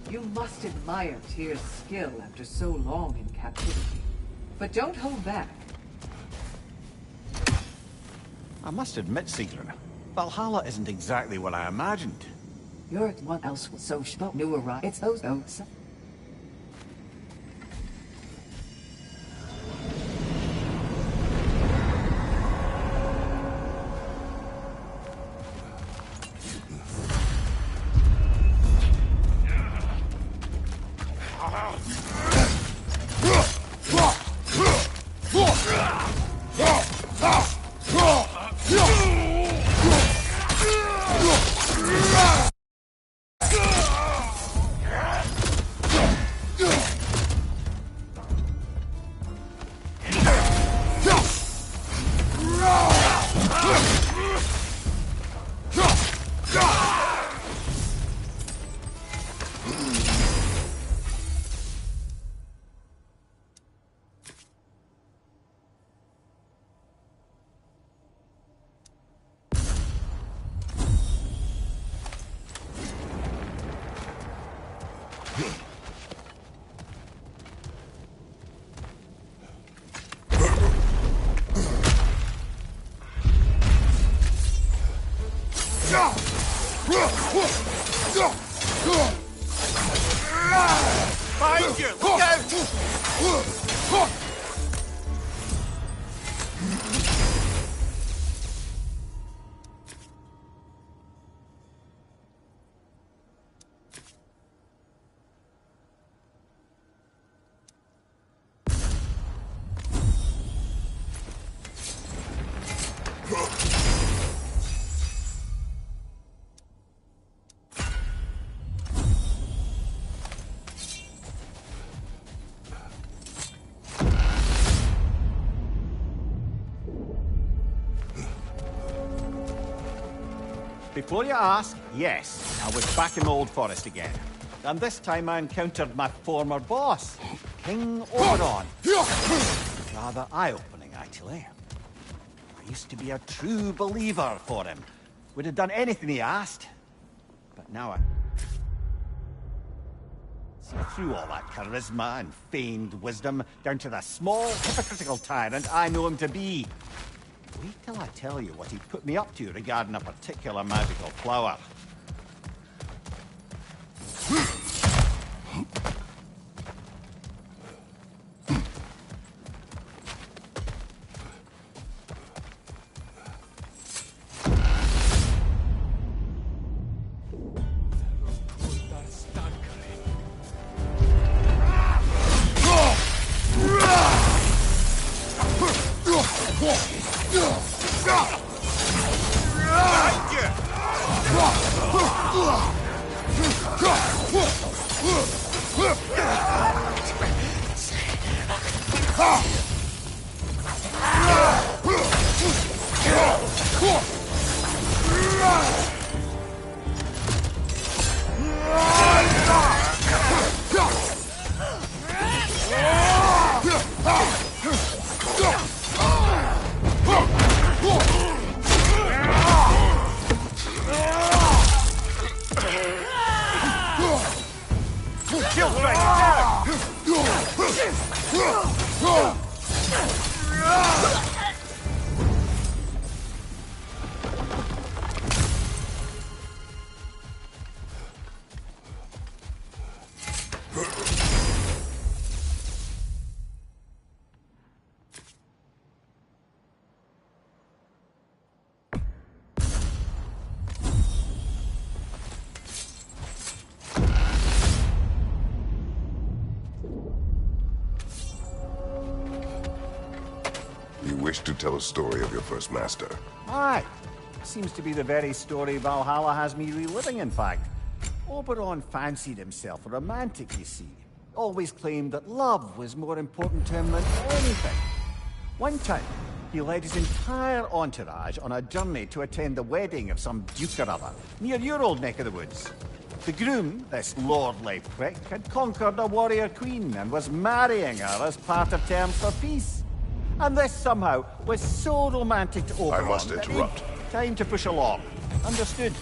You must admire Tyr's skill after so long in captivity. But don't hold back. I must admit, Sigrun, Valhalla isn't exactly what I imagined. You're what else was so new arrive. It's those oats. Before you ask, yes, I was back in the Old Forest again. And this time I encountered my former boss, King Oberon. Rather eye-opening, actually. I used to be a true believer for him. Would have done anything he asked. But now I see through all that charisma and feigned wisdom down to the small, hypocritical tyrant I know him to be. Wait till I tell you what he put me up to regarding a particular magical flower. Wish to tell a story of your first master. Aye. Seems to be the very story Valhalla has me reliving, in fact. Oberon fancied himself a romantic, you see. Always claimed that love was more important to him than anything. One time, he led his entire entourage on a journey to attend the wedding of some duke or other, near your old neck of the woods. The groom, this lordly prick, had conquered a warrior queen and was marrying her as part of terms for peace. And this somehow was so romantic to Oberon. I must interrupt. Time to push along. Understood.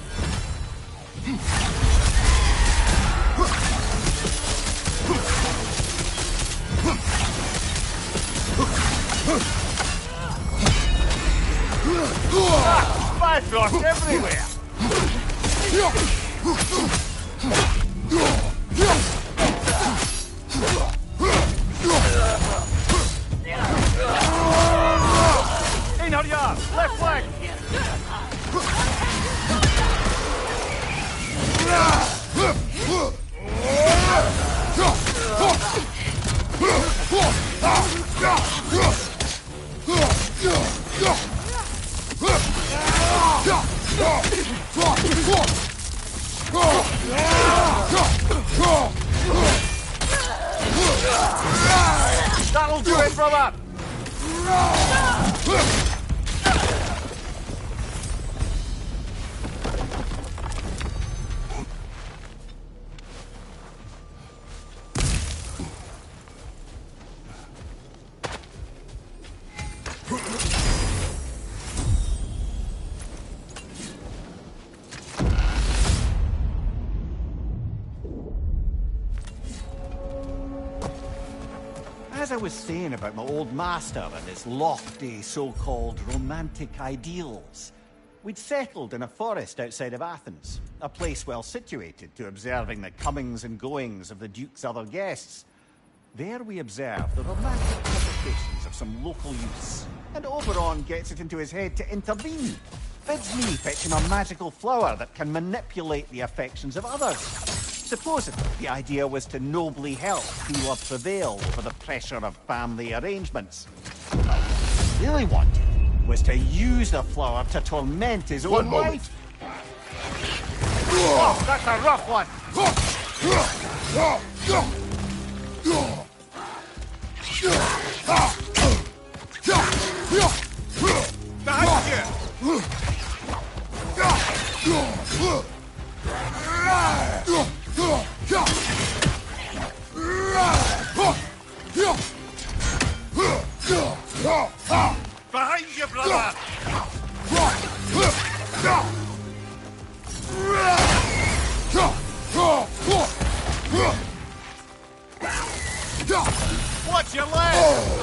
Bifrost everywhere! Einharjar, left flank! That'll do it, brother! As I was saying about my old master and his lofty so-called romantic ideals, we'd settled in a forest outside of Athens, a place well situated to observing the comings and goings of the Duke's other guests. There we observed the romantic complications of some local youths, and Oberon gets it into his head to intervene. Bids me fetch him a magical flower that can manipulate the affections of others. Supposedly, the idea was to nobly help whoever prevail over the pressure of family arrangements. But what he really wanted was to use the flower to torment his own wife. Oh, that's a rough one! Behind you! Behind you, brother! Watch your leg!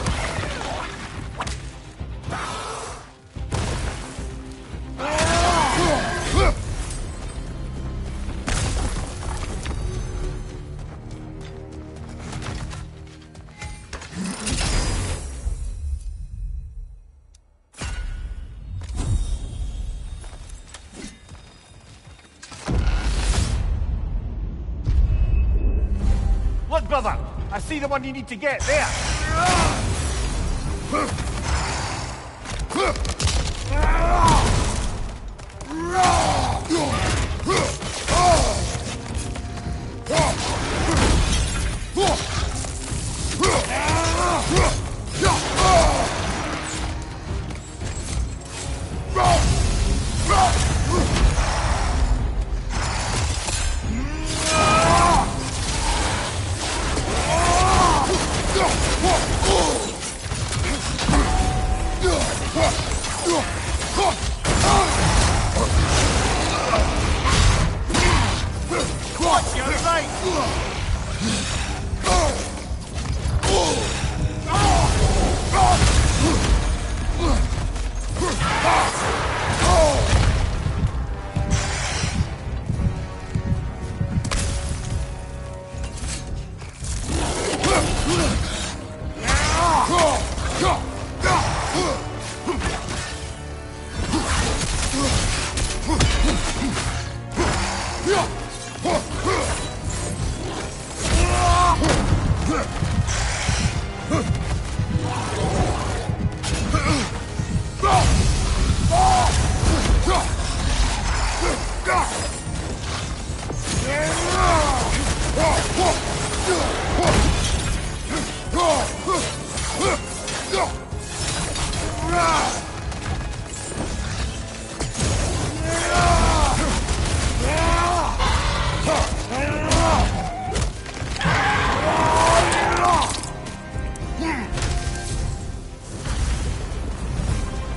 Look, brother! I see the one you need to get there! Watch your right!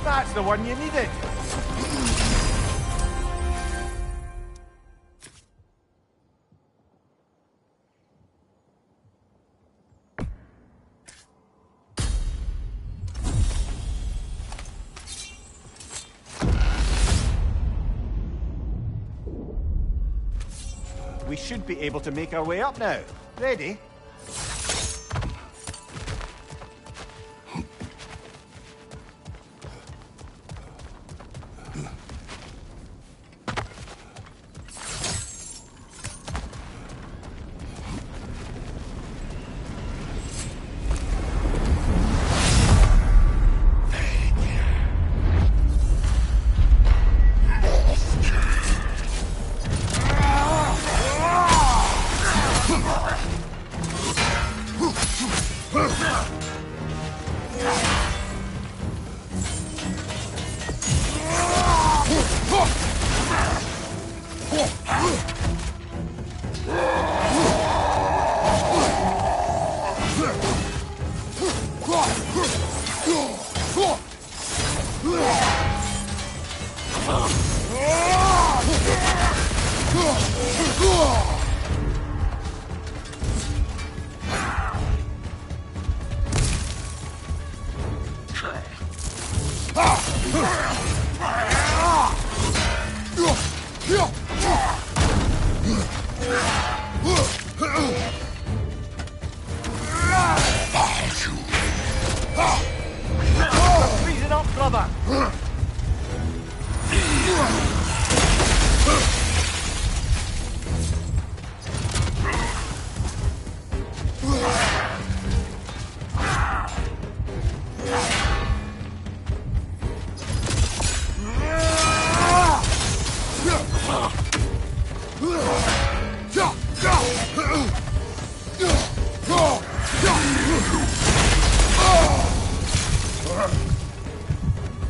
That's the one you needed! We should be able to make our way up now. Ready? Freeze it up, brother!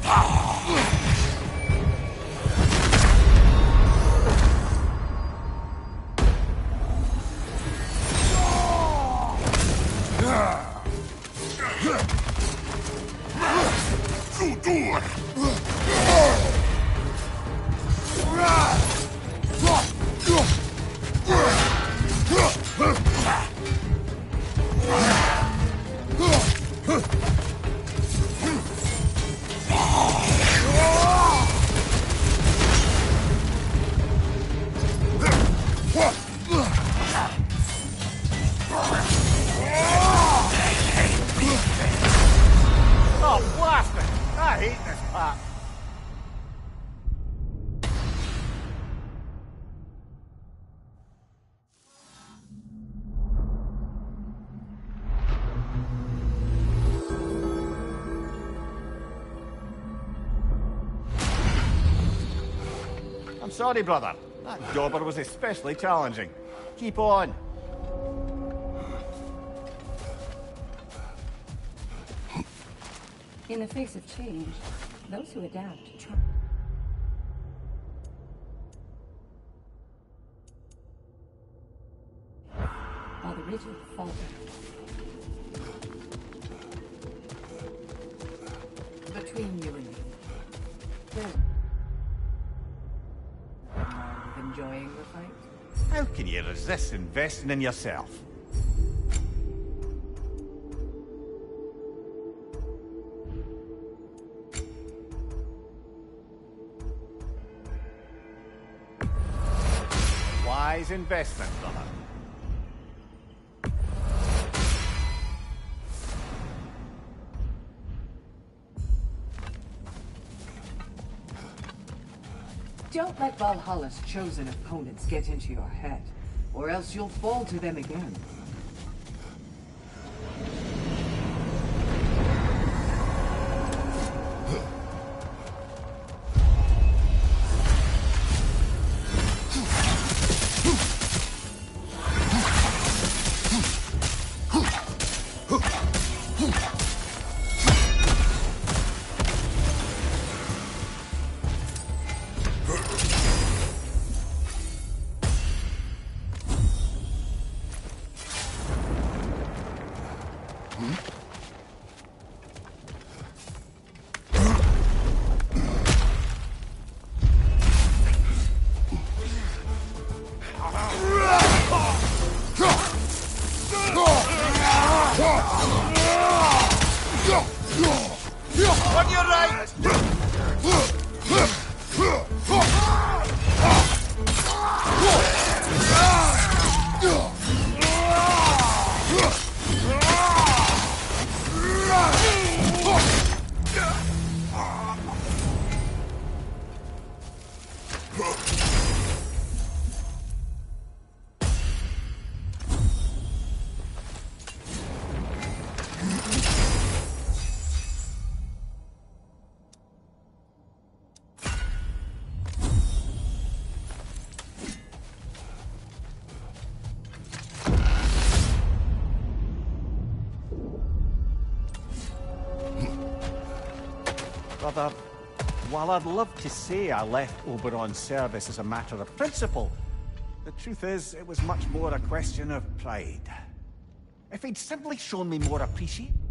Ah! Oh, blast it! I hate this part. I'm sorry, brother. That dauber was especially challenging. Keep on. In the face of change, those who adapt try. While the rigid falter. Between you and me, there's enjoying the fight. How can you resist investing in yourself? Wise investment, brother. Don't let Valhalla's chosen opponents get into your head, or else you'll fall to them again. On your right! Brother, while I'd love to say I left Oberon's service as a matter of principle, the truth is it was much more a question of pride. If he'd simply shown me more appreciation...